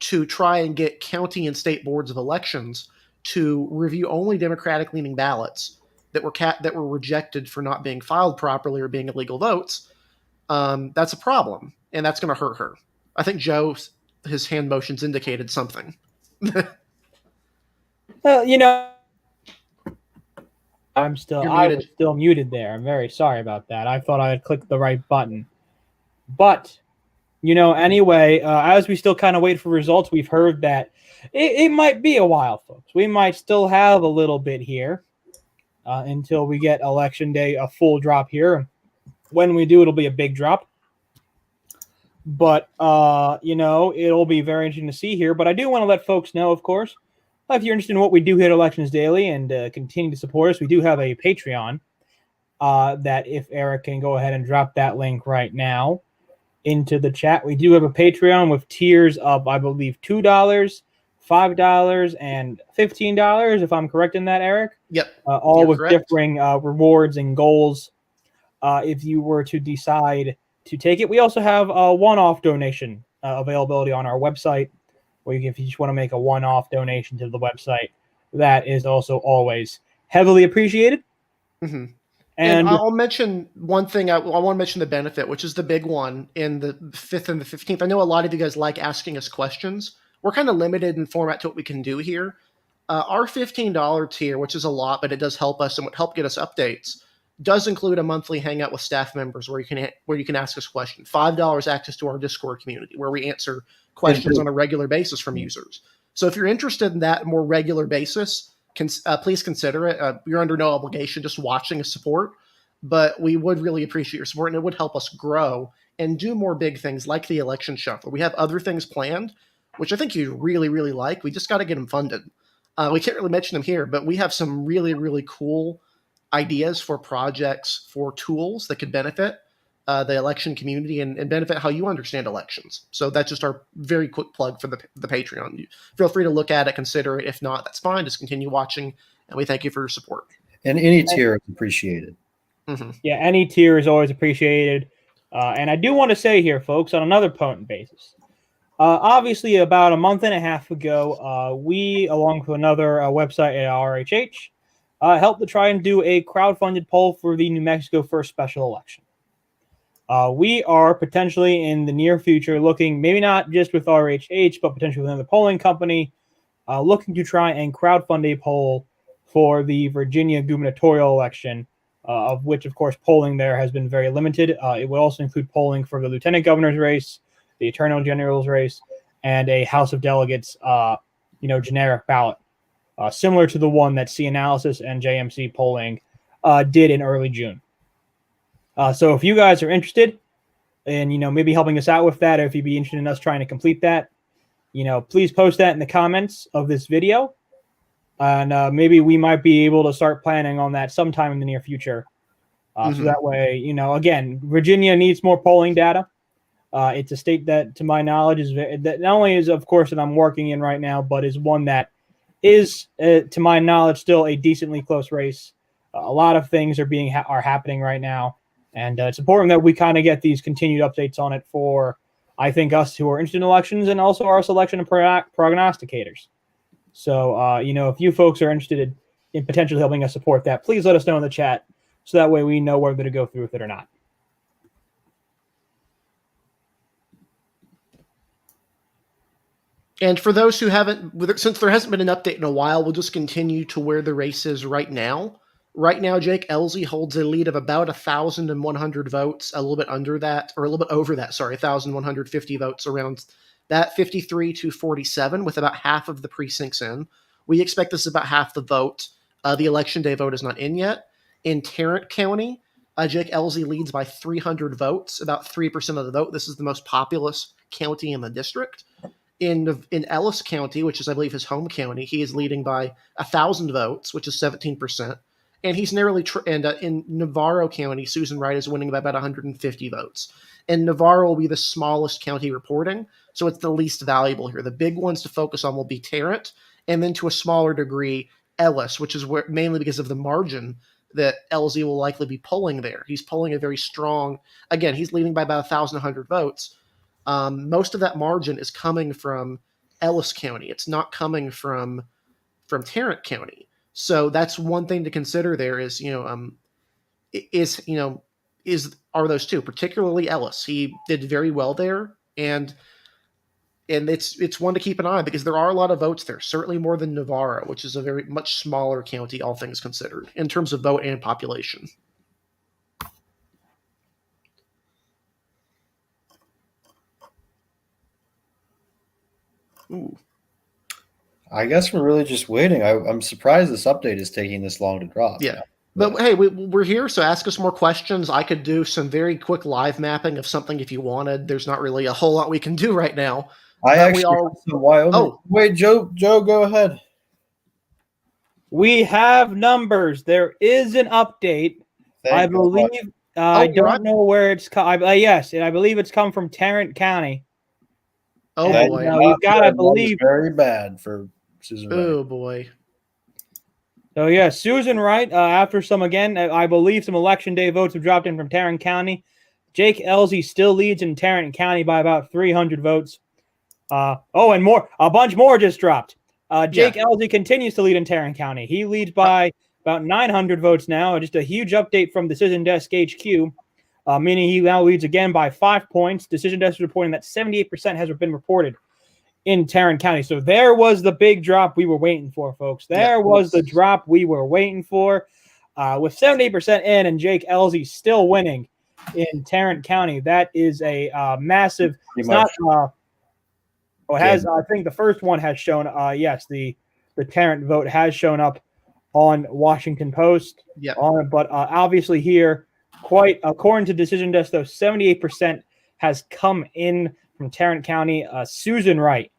to try and get county and state boards of elections to review only Democratic-leaning ballots that were rejected for not being filed properly or being illegal votes. That's a problem, and that's going to hurt her. I think Joe, his hand motions indicated something. Well, I was still muted there. I'm very sorry about that. I thought I had clicked the right button. But, anyway, as we still kind of wait for results, we've heard that it might be a while, folks. We might still have a little bit here until we get Election Day, a full drop here. When we do, it'll be a big drop. But, it'll be very interesting to see here. But I do want to let folks know, of course, if you're interested in what we do here at Elections Daily and continue to support us, we do have a Patreon that if Eric can go ahead and drop that link right now into the chat. We do have a Patreon with tiers of, I believe, $2, $5, and $15, if I'm correct in that, Eric. Yep. All with correct. Differing rewards and goals if you were to decide to take it. We also have a one-off donation availability on our website, where if you just want to make a one-off donation to the website, that is also always heavily appreciated. Mm-hmm. And I'll mention one thing. I want to mention the benefit, which is the big one in the 5th and the 15th. I know a lot of you guys like asking us questions. We're kind of limited in format to what we can do here. Our $15 tier, which is a lot, but it does help us and would help get us updates, does include a monthly hangout with staff members where you can ask us questions. $5 access to our Discord community where we answer questions on a regular basis from users. So if you're interested in that more regular basis, please consider it. You're under no obligation, just watching as support, but we would really appreciate your support, and it would help us grow and do more big things like the election shuffle. We have other things planned, which I think you really, really like. We just got to get them funded. We can't really mention them here, but we have some really, really cool ideas for projects, for tools that could benefit the election community and benefit how you understand elections. So that's just our very quick plug for the Patreon. Feel free to look at it, consider it. If not, that's fine. Just continue watching, and we thank you for your support. And any tier is appreciated. Mm-hmm. Yeah, any tier is always appreciated. And I do want to say here, folks, on another potent basis, obviously about a month and a half ago, we, along with another website at RHH, helped to try and do a crowdfunded poll for the New Mexico 1st special election. We are potentially in the near future looking, maybe not just with RHH, but potentially with another polling company, looking to try and crowdfund a poll for the Virginia gubernatorial election, of which, of course, polling there has been very limited. It will also include polling for the lieutenant governor's race, the attorney general's race, and a House of Delegates, generic ballot, similar to the one that C-Analysis and JMC polling did in early June. So if you guys are interested in, maybe helping us out with that, or if you'd be interested in us trying to complete that, please post that in the comments of this video. And maybe we might be able to start planning on that sometime in the near future. So that way, again, Virginia needs more polling data. It's a state that, to my knowledge, that not only is, of course, that I'm working in right now, but is one that is, to my knowledge, still a decently close race. A lot of things are happening right now. And it's important that we kind of get these continued updates on it for, I think, us who are interested in elections and also our selection and prognosticators. So, if you folks are interested in potentially helping us support that, please let us know in the chat so that way we know whether to go through with it or not. And for those who haven't, since there hasn't been an update in a while, we'll just continue to where the race is right now. Right now, Jake Ellzey holds a lead of about 1,100 votes, a little bit under that, or a little bit over that, sorry, 1,150 votes, around that 53 to 47, with about half of the precincts in. We expect this is about half the vote. The election day vote is not in yet. In Tarrant County, Jake Ellzey leads by 300 votes, about 3% of the vote. This is the most populous county in the district. In Ellis County, which is, I believe, his home county, he is leading by 1,000 votes, which is 17%. And he's narrowly, in Navarro County, Susan Wright is winning by about 150 votes. And Navarro will be the smallest county reporting, so it's the least valuable here. The big ones to focus on will be Tarrant, and then to a smaller degree, Ellis, which is mainly because of the margin that Ellzey will likely be pulling there. He's pulling a very strong, again, he's leading by about 1,100 votes. Most of that margin is coming from Ellis County. It's not coming from Tarrant County. So that's one thing to consider there is, are those two, particularly Ellis. He did very well there, and it's one to keep an eye on because there are a lot of votes there, certainly more than Navarro, which is a very much smaller county, all things considered, in terms of vote and population. Ooh. I guess we're really just waiting. I'm surprised this update is taking this long to drop. Yeah. But hey, we're here, so ask us more questions. I could do some very quick live mapping of something if you wanted. There's not really a whole lot we can do right now. I actually have some Wyoming. Oh, wait, Joe, go ahead. We have numbers. There is an update. I believe. I don't know where it's come. Yes, and I believe it's come from Tarrant County. Oh boy! You've got to believe. Very bad for Susan Wright. Oh boy! So yeah, Susan Wright. After some I believe some election day votes have dropped in from Tarrant County. Jake Ellzey still leads in Tarrant County by about 300 votes. And more. A bunch more just dropped. Jake Ellzey continues to lead in Tarrant County. He leads by about 900 votes now. Just a huge update from Decision Desk HQ, meaning he now leads again by 5 points. Decision Desk is reporting that 78% has been reported in Tarrant County. So there was the big drop we were waiting for, folks. There was the drop we were waiting for. With 78% in and Jake Ellzey still winning in Tarrant County, that is a massive. It's not. I think the first one has shown. Yes, the Tarrant vote has shown up on Washington Post. Yeah. But obviously here, quite according to Decision Desk, though, 78% has come in from Tarrant County. Susan Wright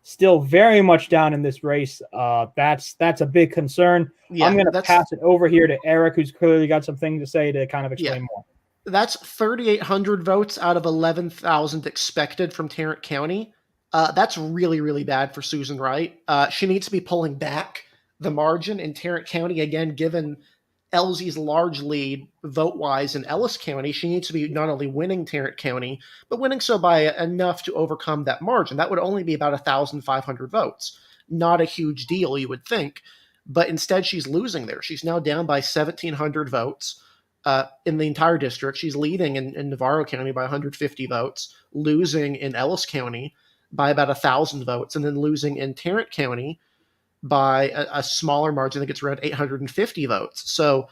still very much down in this race. That's a big concern. Yeah, I'm going to pass it over here to Eric, who's clearly got some things to say to kind of explain more. That's 3,800 votes out of 11,000 expected from Tarrant County. That's really, really bad for Susan Wright. She needs to be pulling back the margin in Tarrant County. Again, given Ellzey's large lead vote-wise in Ellis County, she needs to be not only winning Tarrant County, but winning so by enough to overcome that margin. That would only be about 1,500 votes. Not a huge deal, you would think. But instead, she's losing there. She's now down by 1,700 votes in the entire district. She's leading in Navarro County by 150 votes, losing in Ellis County by about 1,000 votes, and then losing in Tarrant County by a smaller margin. I think it's around 850 votes. So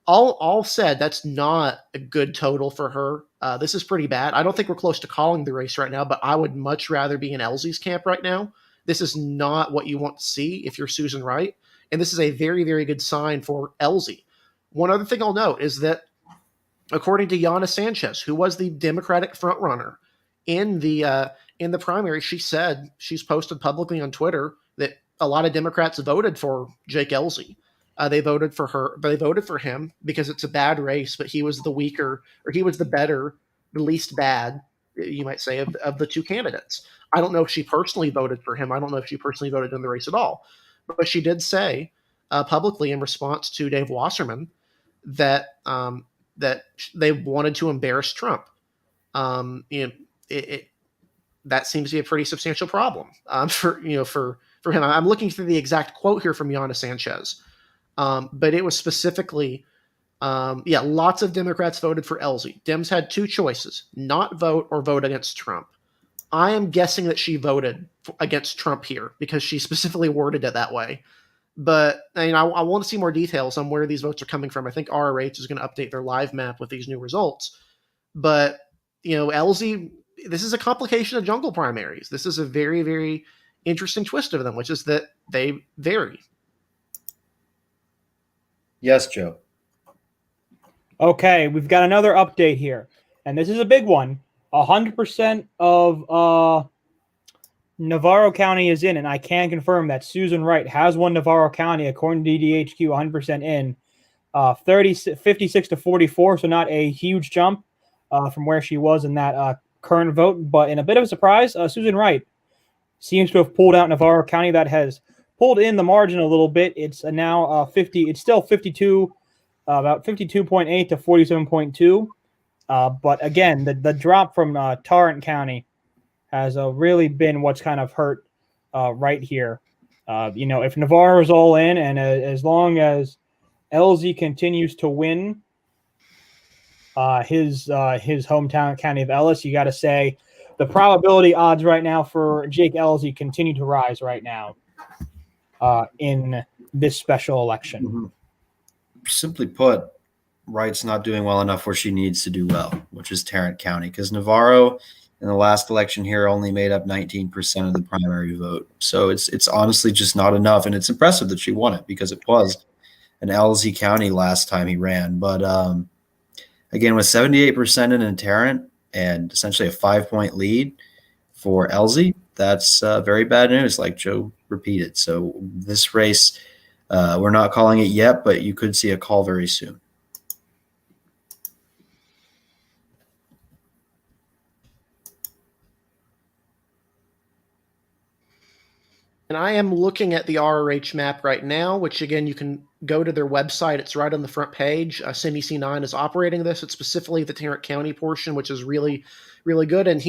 all said, that's not a good total for her. This is pretty bad. I don't think we're close to calling the race right now, but I would much rather be in Ellzey's camp right now. This is not what you want to see if you're Susan Wright, and this is a very, very good sign for Ellzey. One other thing I'll note is that according to Yana Sanchez, who was the Democratic frontrunner in the primary, she said, she's posted publicly on Twitter that a lot of Democrats voted for Jake Ellzey. They voted for her, but they voted for him because it's a bad race, but he was the weaker, or he was the better, the least bad, you might say, of the two candidates. I don't know if she personally voted for him. I don't know if she personally voted in the race at all. But she did say publicly in response to Dave Wasserman that they wanted to embarrass Trump. That seems to be a pretty substantial problem for him. I'm looking through the exact quote here from Yana Sanchez, but it was specifically, lots of Democrats voted for Ellzey. Dems had two choices: not vote or vote against Trump. I am guessing that she voted against Trump here because she specifically worded it that way. But I want to see more details on where these votes are coming from. I think RRH is going to update their live map with these new results. But, Ellzey, this is a complication of jungle primaries. This is a very, very interesting twist of them, which is that they vary. Yes, Joe. Okay, we've got another update here, and this is a big one. 100% of Navarro County is in, and I can confirm that Susan Wright has won Navarro County according to DDHQ 100% in, 56 to 44, so not a huge jump from where she was in that current vote, but in a bit of a surprise, Susan Wright seems to have pulled out Navarro County. That has pulled in the margin a little bit. It's now 50. It's still 52, about 52.8 to 47.2. But again, the drop from Tarrant County has really been what's kind of hurt right here. If Navarro's all in, and as long as Ellzey continues to win his hometown county of Ellis, you got to say the probability odds right now for Jake Ellzey continue to rise right now in this special election. Mm-hmm. Simply put, Wright's not doing well enough where she needs to do well, which is Tarrant County, because Navarro in the last election here only made up 19% of the primary vote. So it's honestly just not enough, and it's impressive that she won it because it was an Ellzey County last time he ran. But again, with 78% in Tarrant and essentially a 5-point lead for Ellzey, that's very bad news, like Joe repeated. So this race, we're not calling it yet, but you could see a call very soon. And I am looking at the RRH map right now, which, again, you can go to their website. It's right on the front page. Cindy C9 is operating this. It's specifically the Tarrant County portion, which is really, really good. And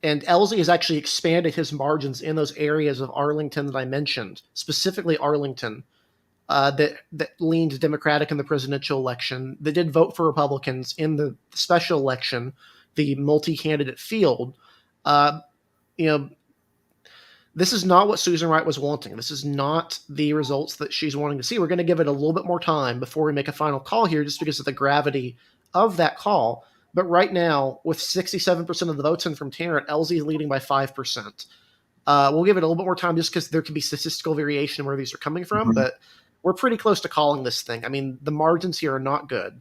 and Ellzey has actually expanded his margins in those areas of Arlington that I mentioned, specifically Arlington, that leaned Democratic in the presidential election, that did vote for Republicans in the special election, the multi-candidate field. This is not what Susan Wright was wanting. This is not the results that she's wanting to see. We're going to give it a little bit more time before we make a final call here, just because of the gravity of that call. But right now, with 67% of the votes in from Tarrant, Ellzey is leading by 5%. We'll give it a little bit more time just because there could be statistical variation where these are coming from, but we're pretty close to calling this thing. I mean, the margins here are not good.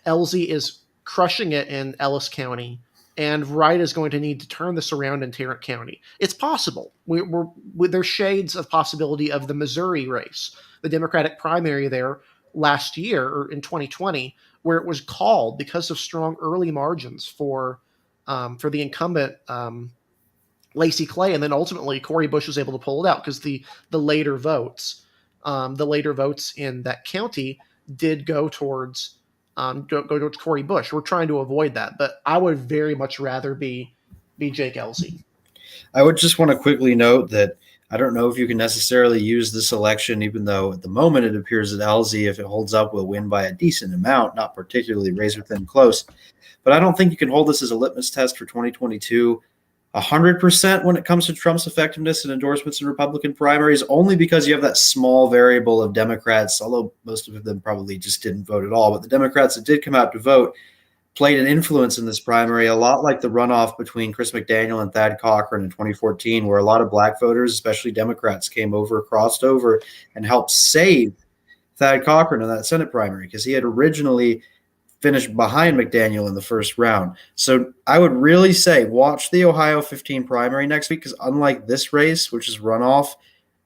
Ellzey is crushing it in Ellis County, and Wright is going to need to turn this around in Tarrant County. It's possible. There's shades of possibility of the Missouri race, the Democratic primary there last year, or in 2020, where it was called because of strong early margins for the incumbent Lacey Clay, and then ultimately Cori Bush was able to pull it out because the later votes in that county did go towards Cori Bush. We're trying to avoid that, but I would very much rather be Jake Ellzey. I would just want to quickly note that I don't know if you can necessarily use this election, even though at the moment it appears that Ellzey, if it holds up, will win by a decent amount, not particularly razor thin close. But I don't think you can hold this as a litmus test for 2022 100% when it comes to Trump's effectiveness and endorsements in Republican primaries, only because you have that small variable of Democrats, although most of them probably just didn't vote at all. But the Democrats that did come out to vote played an influence in this primary, a lot like the runoff between Chris McDaniel and Thad Cochran in 2014, where a lot of black voters, especially Democrats, crossed over and helped save Thad Cochran in that Senate primary because he had originally finished behind McDaniel in the first round. So I would really say watch the Ohio 15 primary next week, because unlike this race, which is runoff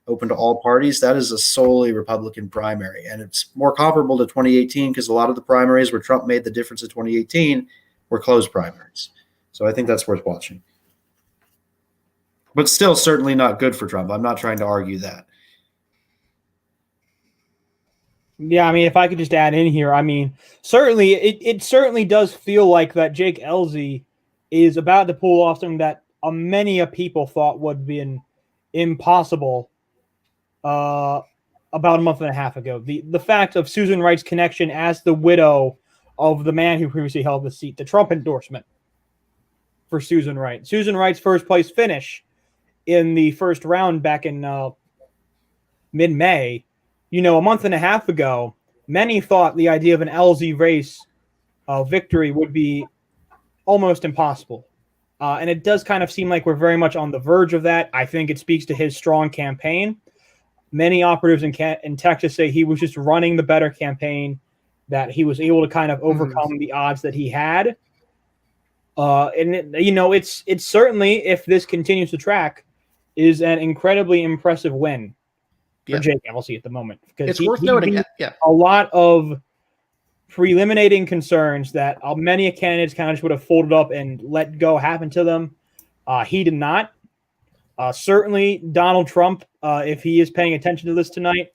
open to all parties, that is a solely Republican primary. And it's more comparable to 2018 because a lot of the primaries where Trump made the difference in 2018 were closed primaries. So I think that's worth watching. But still certainly not good for Trump. I'm not trying to argue that. Yeah, I mean, if I could just add in here, I mean, certainly it certainly does feel like that Jake Ellzey is about to pull off something that many people thought would be impossible about a month and a half ago. The fact of Susan Wright's connection as the widow of the man who previously held the seat, the Trump endorsement for Susan Wright. Susan Wright's first place finish in the first round back in mid-May, a month and a half ago, many thought the idea of an Ellzey race victory would be almost impossible. And it does kind of seem like we're very much on the verge of that. I think it speaks to his strong campaign. Many operatives in Texas say he was just running the better campaign, that he was able to kind of overcome the odds that he had. It's certainly, if this continues to track, is an incredibly impressive win for Jake Ellzey at the moment. Because it's worth noting, a lot of preliminating concerns that many candidates kind of just would have folded up and let go happen to them. He did not. Certainly, Donald Trump, if he is paying attention to this tonight,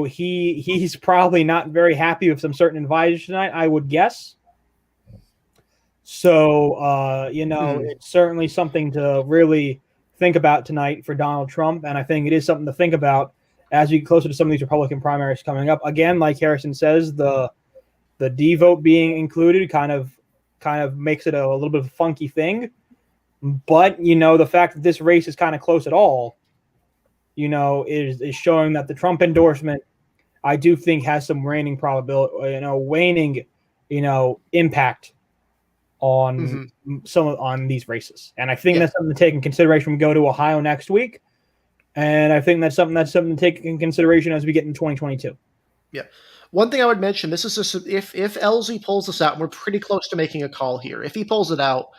he's probably not very happy with some certain advisors tonight, I would guess. So, it's certainly something to really think about tonight for Donald Trump. And I think it is something to think about as we get closer to some of these Republican primaries coming up. Again, like Harrison says, the D vote being included kind of makes it a little bit of a funky thing. But, the fact that this race is kind of close at all, is showing that the Trump endorsement, I do think, has some waning impact on on these races. And I think that's something to take in consideration when we go to Ohio next week. And I think that's something to take in consideration as we get in 2022. Yeah. One thing I would mention, this is if Ellzey pulls this out, and we're pretty close to making a call here. If he pulls it out,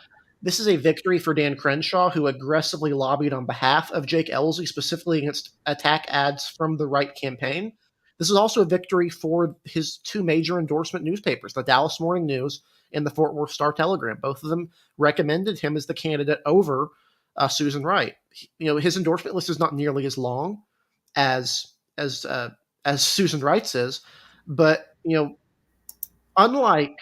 this is a victory for Dan Crenshaw, who aggressively lobbied on behalf of Jake Ellzey, specifically against attack ads from the Wright campaign. This is also a victory for his two major endorsement newspapers, the Dallas Morning News and the Fort Worth Star-Telegram. Both of them recommended him as the candidate over Susan Wright. His endorsement list is not nearly as long as Susan Wright's is, but unlike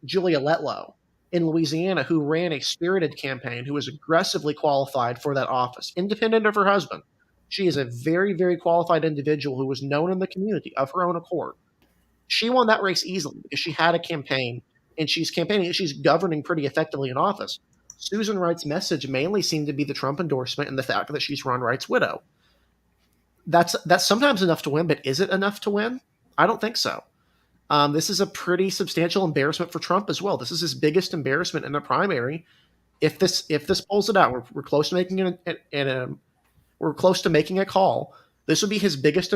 Julia Letlow in Louisiana, who ran a spirited campaign, who was aggressively qualified for that office, independent of her husband, she is a very, very qualified individual who was known in the community of her own accord. She won that race easily because she had a campaign, and she's campaigning, she's governing pretty effectively in office. Susan Wright's message mainly seemed to be the Trump endorsement and the fact that she's Ron Wright's widow. That's sometimes enough to win, but is it enough to win? I don't think so. This is a pretty substantial embarrassment for Trump as well. This is his biggest embarrassment in the primary. If this pulls it out, we're close to making we're close to making a call. This would be his biggest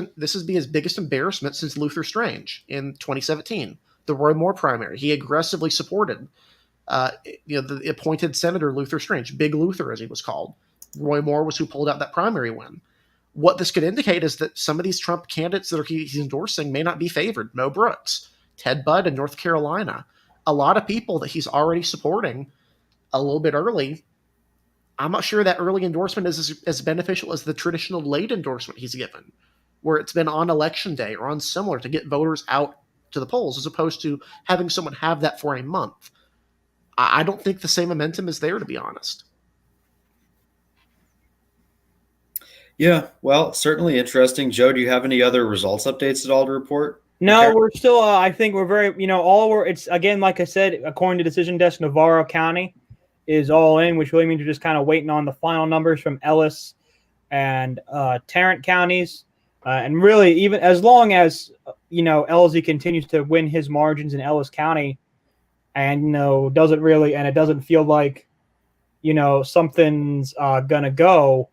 embarrassment since Luther Strange in 2017, the Roy Moore primary. He aggressively supported the appointed Senator Luther Strange, Big Luther as he was called. Roy Moore was who pulled out that primary win. What this could indicate is that some of these Trump candidates that he's endorsing may not be favored. Mo Brooks, Ted Budd in North Carolina, a lot of people that he's already supporting a little bit early. I'm not sure that early endorsement is as beneficial as the traditional late endorsement he's given, where it's been on election day or on similar to get voters out to the polls, as opposed to having someone have that for a month. I don't think the same momentum is there, to be honest. Yeah, well, certainly interesting. Joe, do you have any other results updates at all to report? No, we're still, I think we're very, it's, again, like I said, according to Decision Desk, Navarro County is all in, which really means you're just kind of waiting on the final numbers from Ellis and Tarrant counties. And really, even as long as, Ellzey continues to win his margins in Ellis County and, it doesn't feel like, something's going to go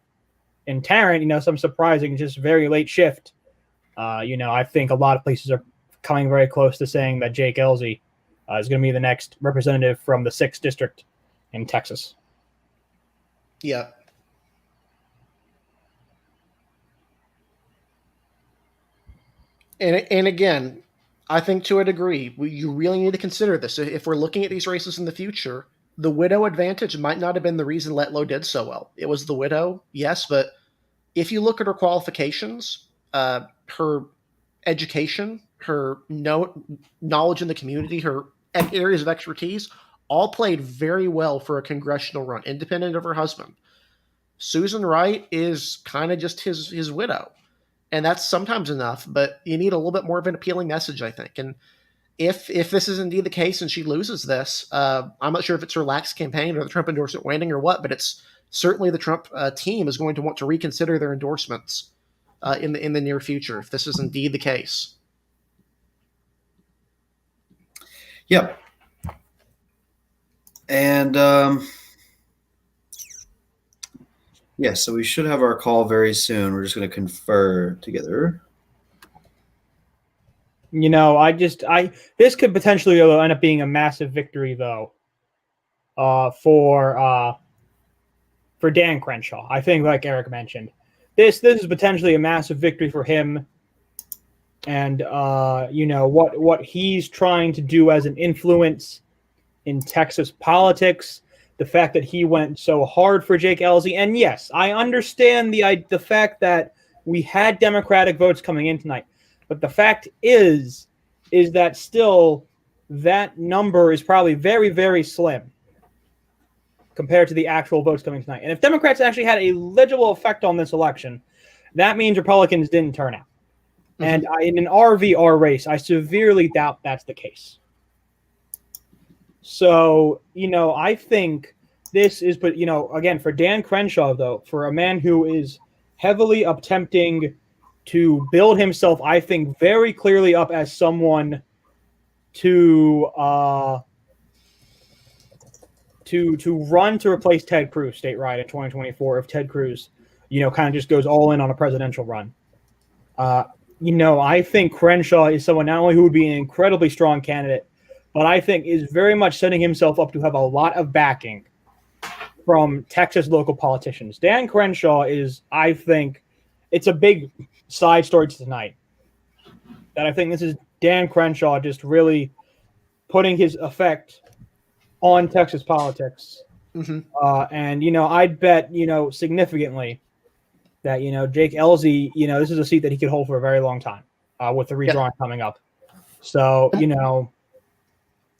in Tarrant, some surprising, just very late shift. I think a lot of places are coming very close to saying that Jake Ellzey is going to be the next representative from the 6th district in Texas. Yeah. And again, I think to a degree, you really need to consider this. If we're looking at these races in the future, the widow advantage might not have been the reason Letlow did so well. It was the widow, yes, but if you look at her qualifications, her education, her knowledge in the community, her areas of expertise, all played very well for a congressional run, independent of her husband. Susan Wright is kind of just his widow, and that's sometimes enough, but you need a little bit more of an appealing message, I think. And if this is indeed the case and she loses this, I'm not sure if it's her lax campaign or the Trump endorsement waning or what, but it's certainly the Trump team is going to want to reconsider their endorsements in the near future if this is indeed the case. Yep. And yeah, so we should have our call very soon. We're just going to confer together. You know, this could potentially end up being a massive victory, though, for Dan Crenshaw. I think, like Eric mentioned, this is potentially a massive victory for him, and you know what he's trying to do as an influence in Texas politics. The fact that he went so hard for Jake Ellzey, and yes, I understand the fact that we had Democratic votes coming in tonight. But the fact is that still that number is probably very, very slim compared to the actual votes coming tonight. And if Democrats actually had a legible effect on this election, that means Republicans didn't turn out. Mm-hmm. And in an RVR race, I severely doubt that's the case. So, you know, I think this is, but, you know, again, for Dan Crenshaw, though, for a man who is heavily attempting to build himself, I think, very clearly up as someone to run to replace Ted Cruz statewide in 2024 if Ted Cruz, you know, kind of just goes all in on a presidential run. You know, I think Crenshaw is someone not only who would be an incredibly strong candidate, but I think is very much setting himself up to have a lot of backing from Texas local politicians. Dan Crenshaw is, I think, it's a big side story to tonight. That I think this is Dan Crenshaw just really putting his effect on Texas politics. Mm-hmm. And, you know, I'd bet, you know, significantly that, you know, Jake Ellzey, you know, this is a seat that he could hold for a very long time with the redrawing coming up. So, you know,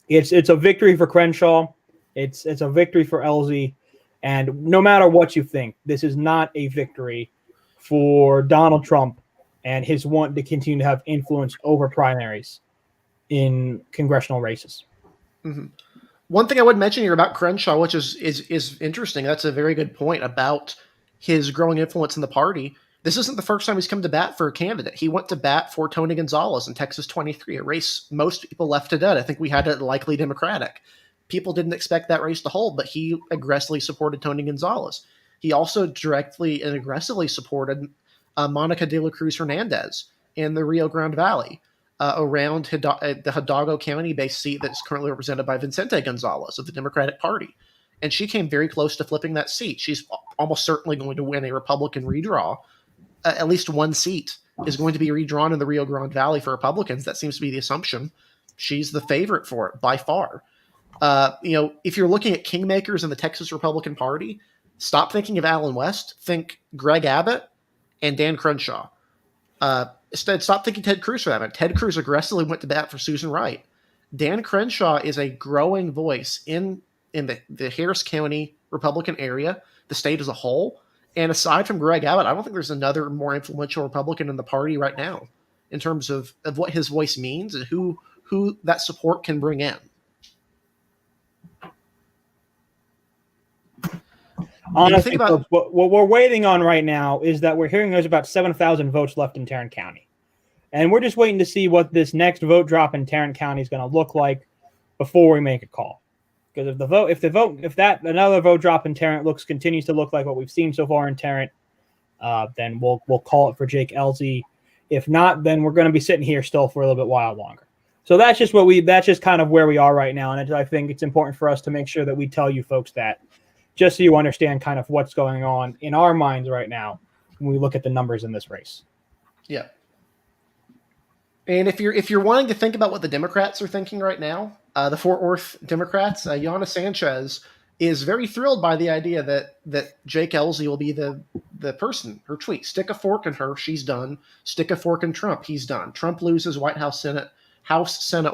it's a victory for Crenshaw. It's a victory for Ellzey. And no matter what you think, this is not a victory for Donald Trump and his want to continue to have influence over primaries in congressional races. Mm-hmm. One thing I would mention here about Crenshaw, which is interesting, that's a very good point about his growing influence in the party. This isn't the first time he's come to bat for a candidate. He went to bat for Tony Gonzalez in Texas 23, a race most people left to dead. I think we had it likely Democratic. People didn't expect that race to hold, but he aggressively supported Tony Gonzalez. He also directly and aggressively supported Monica de la Cruz Hernandez in the Rio Grande Valley around the Hidalgo County-based seat that's currently represented by Vicente Gonzalez of the Democratic Party. And she came very close to flipping that seat. She's almost certainly going to win a Republican redraw. At least one seat is going to be redrawn in the Rio Grande Valley for Republicans. That seems to be the assumption. She's the favorite for it by far. You know, if you're looking at kingmakers in the Texas Republican Party, stop thinking of Allen West. Think Greg Abbott and Dan Crenshaw. Instead, stop thinking Ted Cruz for that. Ted Cruz aggressively went to bat for Susan Wright. Dan Crenshaw is a growing voice in the Harris County Republican area, the state as a whole. And aside from Greg Abbott, I don't think there's another more influential Republican in the party right now in terms of what his voice means and who that support can bring in. Honestly, what we're waiting on right now is that we're hearing there's about 7,000 votes left in Tarrant County. And we're just waiting to see what this next vote drop in Tarrant County is going to look like before we make a call. Because if another vote drop in Tarrant continues to look like what we've seen so far in Tarrant, then we'll call it for Jake Ellzey. If not, then we're going to be sitting here still for a little bit while longer. So that's just kind of where we are right now. And I think it's important for us to make sure that we tell you folks that, just so you understand kind of what's going on in our minds right now when we look at the numbers in this race. Yeah. And if you're wanting to think about what the Democrats are thinking right now, the Fort Worth Democrats, Yana Sanchez is very thrilled by the idea that Jake Ellzey will be the person. Her tweet: "Stick a fork in her, she's done. Stick a fork in Trump, he's done. Trump loses White House, Senate,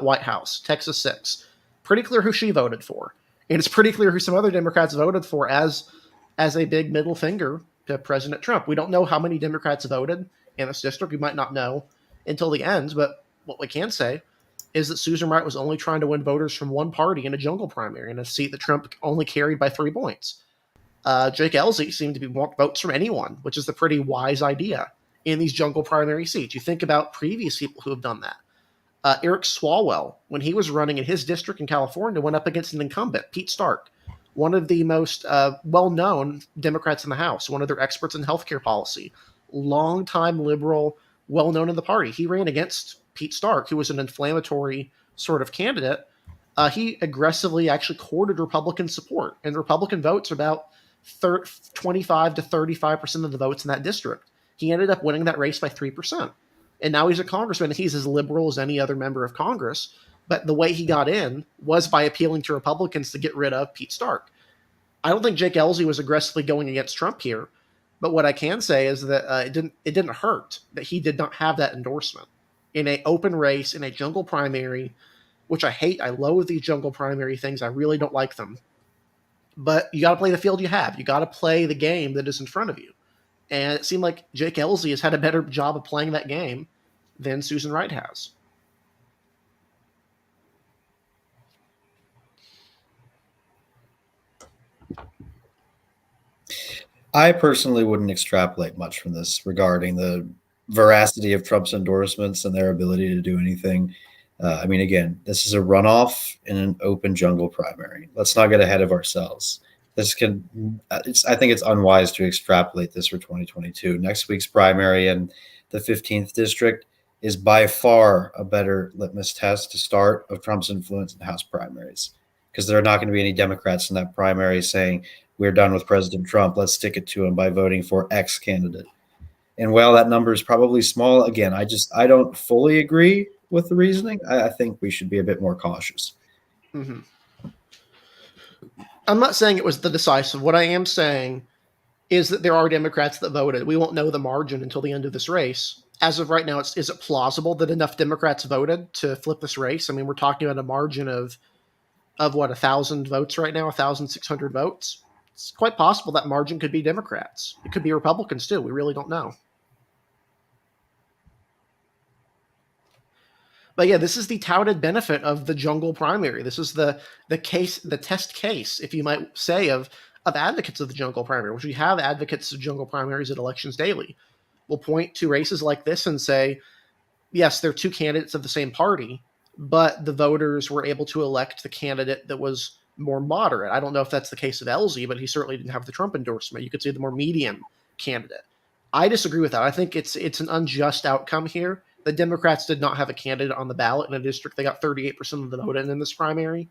White House, Texas 6." Pretty clear who she voted for. And it's pretty clear who some other Democrats voted for as a big middle finger to President Trump. We don't know how many Democrats voted in this district. We might not know until the end, but what we can say is that Susan Wright was only trying to win voters from one party in a jungle primary in a seat that Trump only carried by 3 points. Jake Ellzey seemed to want votes from anyone, which is a pretty wise idea in these jungle primary seats. You think about previous people who have done that. Eric Swalwell, when he was running in his district in California, went up against an incumbent, Pete Stark, one of the most well-known Democrats in the House, one of their experts in healthcare policy, longtime liberal, well-known in the party. He ran against Pete Stark, who was an inflammatory sort of candidate. He aggressively actually courted Republican support, and Republican votes are about 25 to 35% of the votes in that district. He ended up winning that race by 3%. And now he's a congressman, and he's as liberal as any other member of Congress. But the way he got in was by appealing to Republicans to get rid of Pete Stark. I don't think Jake Ellzey was aggressively going against Trump here. But what I can say is that it didn't hurt that he did not have that endorsement. In an open race, in a jungle primary, which I hate. I loathe these jungle primary things. I really don't like them. But you got to play the field you have. You got to play the game that is in front of you. And it seemed like Jake Ellzey has had a better job of playing that game than Susan Wright has. I personally wouldn't extrapolate much from this regarding the veracity of Trump's endorsements and their ability to do anything. I mean, again, this is a runoff in an open jungle primary. Let's not get ahead of ourselves. I think it's unwise to extrapolate this for 2022. Next week's primary in the 15th district is by far a better litmus test to start of Trump's influence in House primaries, because there are not going to be any Democrats in that primary saying, we're done with President Trump, let's stick it to him by voting for X candidate. And while that number is probably small, again, I don't fully agree with the reasoning. I think we should be a bit more cautious. Mm-hmm. I'm not saying it was the decisive. What I am saying is that there are Democrats that voted. We won't know the margin until the end of this race. As of right now, is it plausible that enough Democrats voted to flip this race? I mean, we're talking about a margin of what, 1,000 votes right now, 1,600 votes. It's quite possible that margin could be Democrats. It could be Republicans too. We really don't know. But yeah, this is the touted benefit of the jungle primary. This is the test case, if you might say, of advocates of the jungle primary, which we have advocates of jungle primaries at Elections Daily. We'll point to races like this and say, yes, they're two candidates of the same party, but the voters were able to elect the candidate that was more moderate. I don't know if that's the case of Ellzey, but he certainly didn't have the Trump endorsement. You could say the more medium candidate. I disagree with that. I think it's an unjust outcome here. The Democrats did not have a candidate on the ballot in a district. They got 38% of the vote in this primary.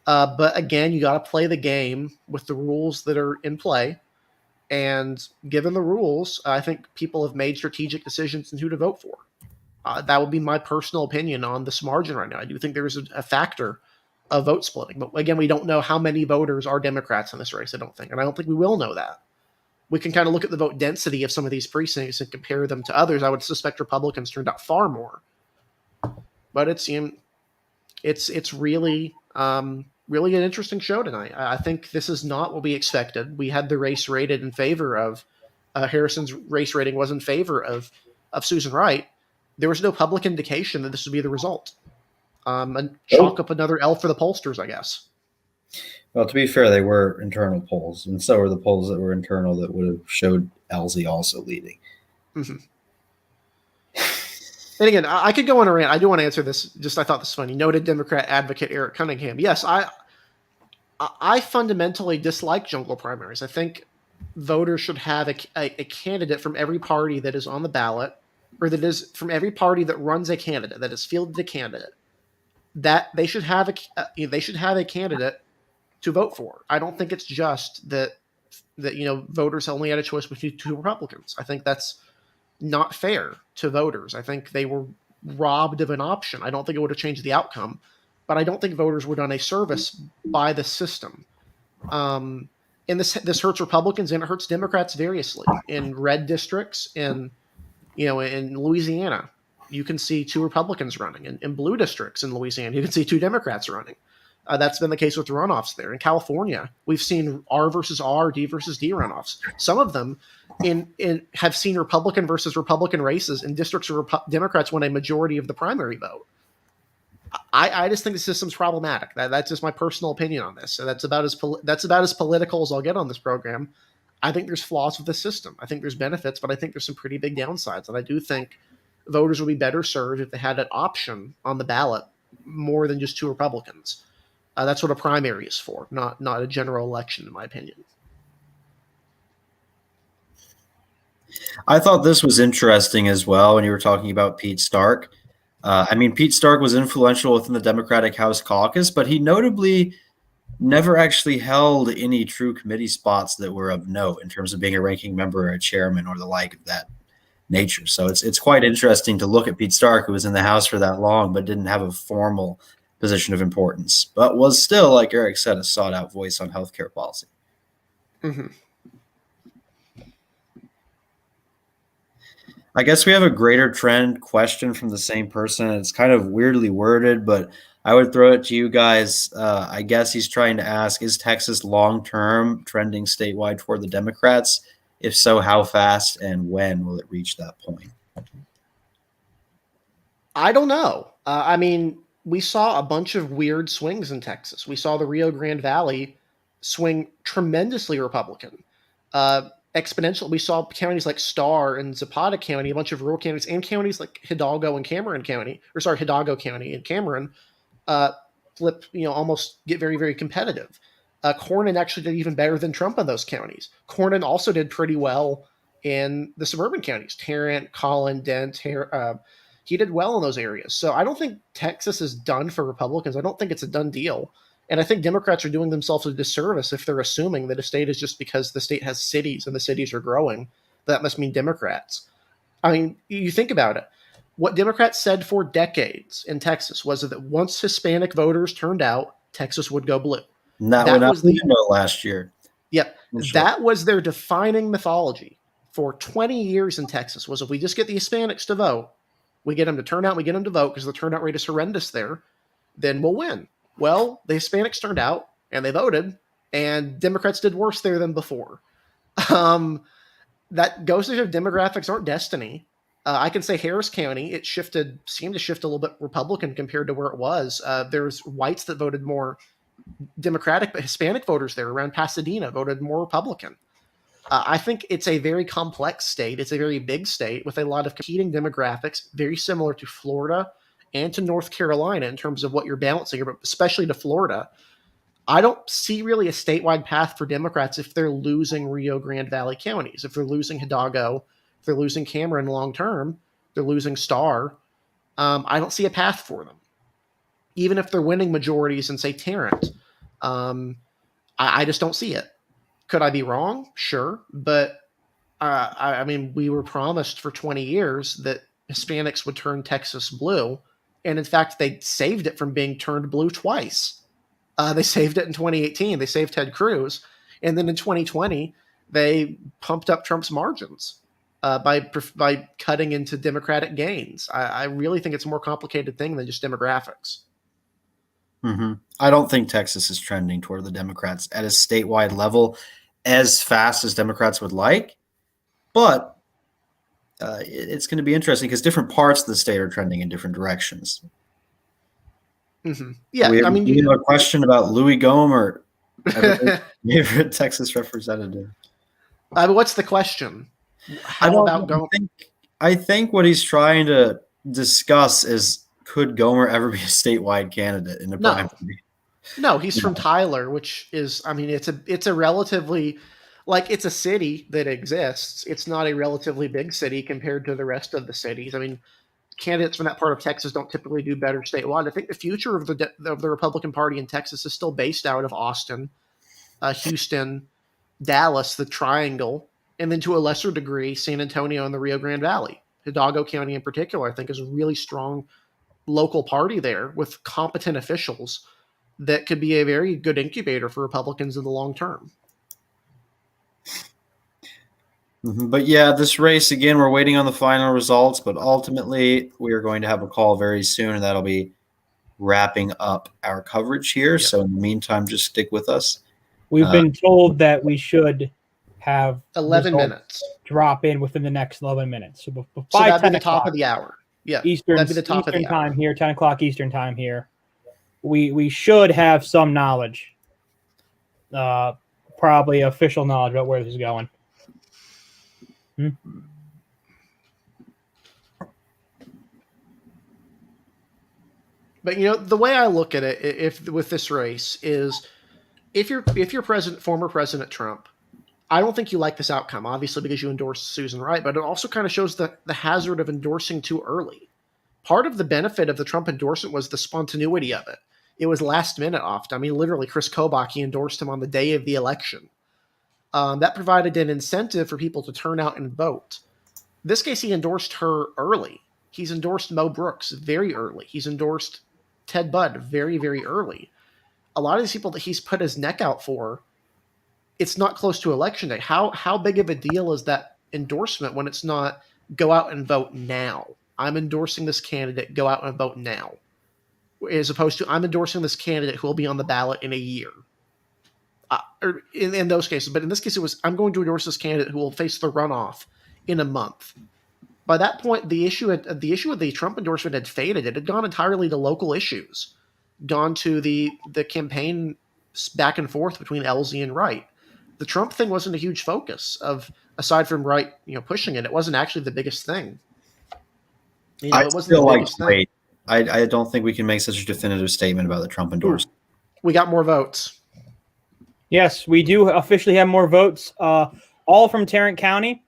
But again, you got to play the game with the rules that are in play. And given the rules, I think people have made strategic decisions in who to vote for. That would be my personal opinion on this margin right now. I do think there is a factor of vote splitting. But again, we don't know how many voters are Democrats in this race, I don't think. And I don't think we will know that. We can kind of look at the vote density of some of these precincts and compare them to others. I would suspect Republicans turned out far more. But it's really really an interesting show tonight. I think this is not what we expected. We had the race rated in favor of Harrison's race rating was in favor of Susan Wright. There was no public indication that this would be the result. And chalk up another L for the pollsters, I guess. Well, to be fair, they were internal polls, and so were the polls that were internal that would have showed Ellzey also leading. Mm-hmm. And again, I could go on a rant. I do want to answer this. I thought this was funny. Noted Democrat advocate Eric Cunningham. Yes, I fundamentally dislike jungle primaries. I think voters should have a candidate from every party that is on the ballot, or that is from every party that runs a candidate, that has fielded a candidate. That they should have a candidate to vote for. I don't think it's just that voters only had a choice between two Republicans. I think that's not fair to voters. I think they were robbed of an option. I don't think it would have changed the outcome, but I don't think voters were done a service by the system. And this hurts Republicans and it hurts Democrats variously. In red districts, in Louisiana, you can see two Republicans running. In blue districts in Louisiana, you can see two Democrats running. That's been the case with runoffs there. In California, we've seen R versus R, D versus D runoffs. Some of them have seen Republican versus Republican races in districts where Democrats won a majority of the primary vote. I just think the system's problematic. That's just my personal opinion on this. So that's about as political as I'll get on this program. I think there's flaws with the system. I think there's benefits, but I think there's some pretty big downsides. And I do think voters would be better served if they had an option on the ballot more than just 2 Republicans. That's what a primary is for, not a general election, in my opinion. I thought this was interesting as well when you were talking about Pete Stark. Pete Stark was influential within the Democratic House caucus, but he notably never actually held any true committee spots that were of note in terms of being a ranking member or a chairman or the like of that nature. So it's quite interesting to look at Pete Stark, who was in the House for that long but didn't have a formal position of importance, but was still, like Eric said, a sought-out voice on healthcare policy. Mm-hmm. I guess we have a greater trend question from the same person. It's kind of weirdly worded, but I would throw it to you guys. I guess he's trying to ask, is Texas long-term trending statewide toward the Democrats? If so, how fast and when will it reach that point? I don't know. We saw a bunch of weird swings in Texas. We saw the Rio Grande Valley swing tremendously Republican. Exponential. We saw counties like Starr and Zapata County, a bunch of rural counties, and counties like Hidalgo and Cameron County, Hidalgo County and Cameron, flip, almost get very, very competitive. Cornyn actually did even better than Trump in those counties. Cornyn also did pretty well in the suburban counties, Tarrant, Collin, Dent. He did well in those areas. So I don't think Texas is done for Republicans. I don't think it's a done deal. And I think Democrats are doing themselves a disservice if they're assuming that a state is just because the state has cities and the cities are growing, that must mean Democrats. You think about it. What Democrats said for decades in Texas was that once Hispanic voters turned out, Texas would go blue. And that went out the window last year. Yep. That was their defining mythology for 20 years in Texas, was if we just get the Hispanics to vote, we get them to turn out, we get them to vote because the turnout rate is horrendous there, then we'll win. Well, the Hispanics turned out and they voted, and Democrats did worse there than before. That goes to show demographics aren't destiny. I can say Harris County, seemed to shift a little bit Republican compared to where it was. There's whites that voted more Democratic, but Hispanic voters there around Pasadena voted more Republican. I think it's a very complex state. It's a very big state with a lot of competing demographics, very similar to Florida and to North Carolina in terms of what you're balancing, but especially to Florida. I don't see really a statewide path for Democrats if they're losing Rio Grande Valley counties, if they're losing Hidalgo, if they're losing Cameron long-term, they're losing Starr. I don't see a path for them. Even if they're winning majorities in, say, Tarrant, I just don't see it. Could I be wrong? Sure. But we were promised for 20 years that Hispanics would turn Texas blue. And in fact, they saved it from being turned blue twice. They saved it in 2018. They saved Ted Cruz. And then in 2020, they pumped up Trump's margins by cutting into Democratic gains. I really think it's a more complicated thing than just demographics. Mm-hmm. I don't think Texas is trending toward the Democrats at a statewide level as fast as Democrats would like, but it's going to be interesting because different parts of the state are trending in different directions. Mm-hmm. Yeah, you have a question about Louis Gohmert, favorite Texas representative. What's the question? I think what he's trying to discuss is, could Gohmert ever be a statewide candidate in the primary? No, he's from Tyler, which is, it's a relatively, it's a city that exists. It's not a relatively big city compared to the rest of the cities. Candidates from that part of Texas don't typically do better statewide. I think the future of the Republican Party in Texas is still based out of Austin, Houston, Dallas, the Triangle, and then to a lesser degree, San Antonio and the Rio Grande Valley. Hidalgo County in particular, I think, is a really strong local party there with competent officials that could be a very good incubator for Republicans in the long term. Mm-hmm. But yeah, this race, again, we're waiting on the final results, but ultimately we are going to have a call very soon, and that'll be wrapping up our coverage here. Yep. So in the meantime, just stick with us. We've been told that we should have 11 minutes drop in within the next 11 minutes. So that'd be the top of the hour. Yeah, Eastern, that'd be the top Eastern of the hour. time here, 10 o'clock Eastern time here. We should have some knowledge, probably official knowledge about where this is going. But the way I look at it, if with this race is, if you're former President Trump, I don't think you like this outcome, obviously because you endorsed Susan Wright, but it also kind of shows the hazard of endorsing too early. Part of the benefit of the Trump endorsement was the spontaneity of it. It was last minute often. I mean, literally, Chris Kobach, he endorsed him on the day of the election. That provided an incentive for people to turn out and vote. This case, he endorsed her early. He's endorsed Mo Brooks very early. He's endorsed Ted Budd very, very early. A lot of these people that he's put his neck out for, it's not close to election day. How big of a deal is that endorsement when it's not go out and vote now? I'm endorsing this candidate, go out and vote now. As opposed to I'm endorsing this candidate who will be on the ballot in a year. Or in those cases. But in this case, it was I'm going to endorse this candidate who will face the runoff in a month. By that point, the issue of the Trump endorsement had faded. It had gone entirely to local issues, gone to the campaign back and forth between Ellzey and Wright. The Trump thing wasn't a huge focus aside from Wright, pushing it. It wasn't actually the biggest thing. I still like to wait. I don't think we can make such a definitive statement about the Trump endorsement. We got more votes. Yes, we do officially have more votes, all from Tarrant County.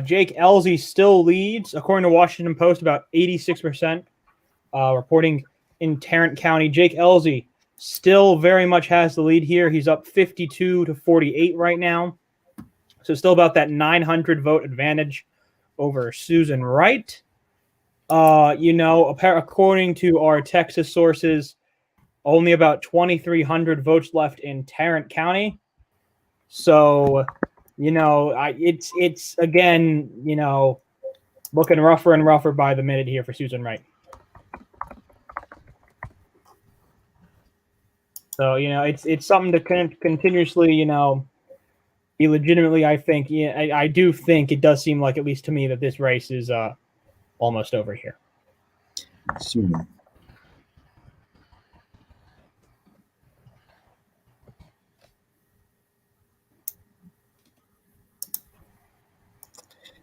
Jake Ellzey still leads, according to Washington Post, about 86%. Reporting in Tarrant County, Jake Ellzey still very much has the lead here. He's up 52 to 48 right now. So still about that 900 vote advantage over Susan Wright. According to our Texas sources, only about 2,300 votes left in Tarrant County. So, it's again, looking rougher and rougher by the minute here for Susan Wright. So, it's something to continuously, be legitimately, I think. Yeah, I do think it does seem like, at least to me, that this race is almost over here. Soon.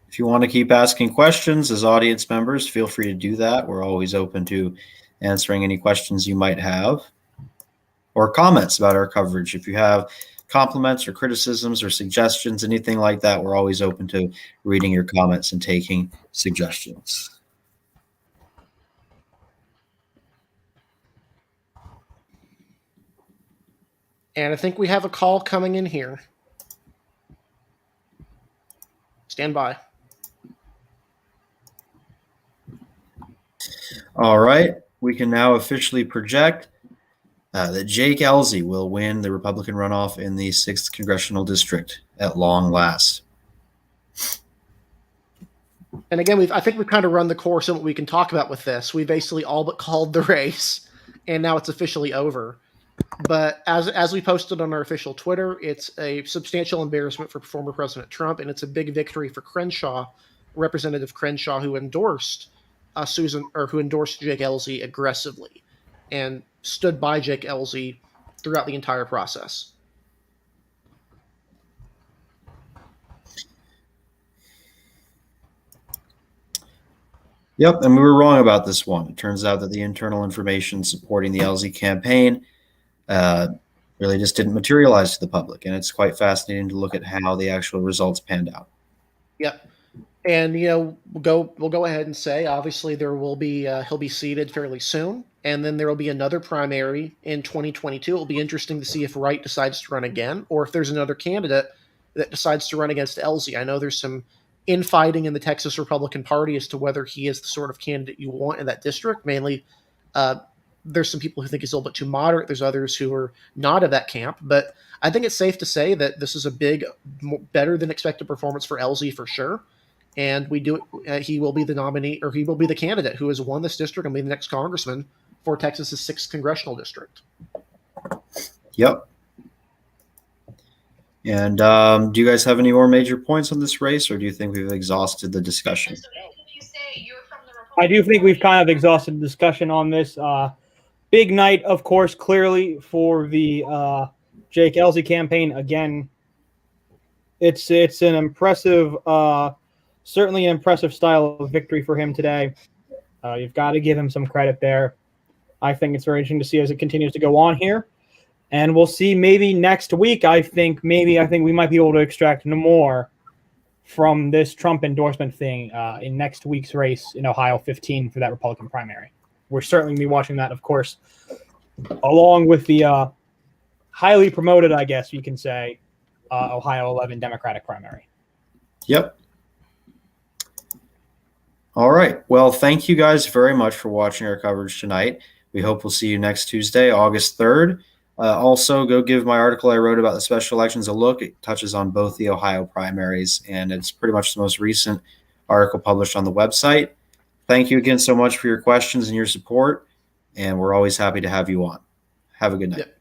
If you want to keep asking questions as audience members, feel free to do that. We're always open to answering any questions you might have or comments about our coverage. If you have compliments or criticisms or suggestions, anything like that, we're always open to reading your comments and taking suggestions. And I think we have a call coming in here. Stand by. All right. We can now officially project that Jake Ellzey will win the Republican runoff in the 6th Congressional District at long last. And again, I think we've kind of run the course on what we can talk about with this. We basically all but called the race, and now it's officially over. But as we posted on our official Twitter, it's a substantial embarrassment for former President Trump, and it's a big victory for Crenshaw, Representative Crenshaw, who endorsed who endorsed Jake Ellzey aggressively and stood by Jake Ellzey throughout the entire process. Yep, and we were wrong about this one. It turns out that the internal information supporting the Ellzey campaign really just didn't materialize to the public, and it's quite fascinating to look at how the actual results panned out. Yep. And we'll go ahead and say, obviously, there will be he'll be seated fairly soon, and then there will be another primary in 2022. It'll be interesting to see if Wright decides to run again, or if there's another candidate that decides to run against Ellzey. I know there's some infighting in the Texas Republican Party as to whether he is the sort of candidate you want in that district. Mainly, there's some people who think he's a little bit too moderate. There's others who are not of that camp. But I think it's safe to say that this is a big, better than expected performance for Ellzey for sure. And he will be the nominee, or he will be the candidate who has won this district and be the next congressman for Texas's 6th congressional district. Yep. And do you guys have any more major points on this race, or do you think we've exhausted the discussion? I do think we've kind of exhausted the discussion on this. Big night, of course, clearly for the Jake Ellzey campaign. Again, it's an impressive, certainly an impressive style of victory for him today. You've got to give him some credit there. I think it's very interesting to see as it continues to go on here. And we'll see maybe next week. I think we might be able to extract more from this Trump endorsement thing in next week's race in Ohio 15 for that Republican primary. We're certainly going to be watching that, of course, along with the highly promoted, I guess you can say, Ohio 11 Democratic primary. Yep. All right. Well, thank you guys very much for watching our coverage tonight. We hope we'll see you next Tuesday, August 3rd. Also, go give my article I wrote about the special elections a look. It touches on both the Ohio primaries, and it's pretty much the most recent article published on the website. Thank you again so much for your questions and your support, and we're always happy to have you on. Have a good night. Yep.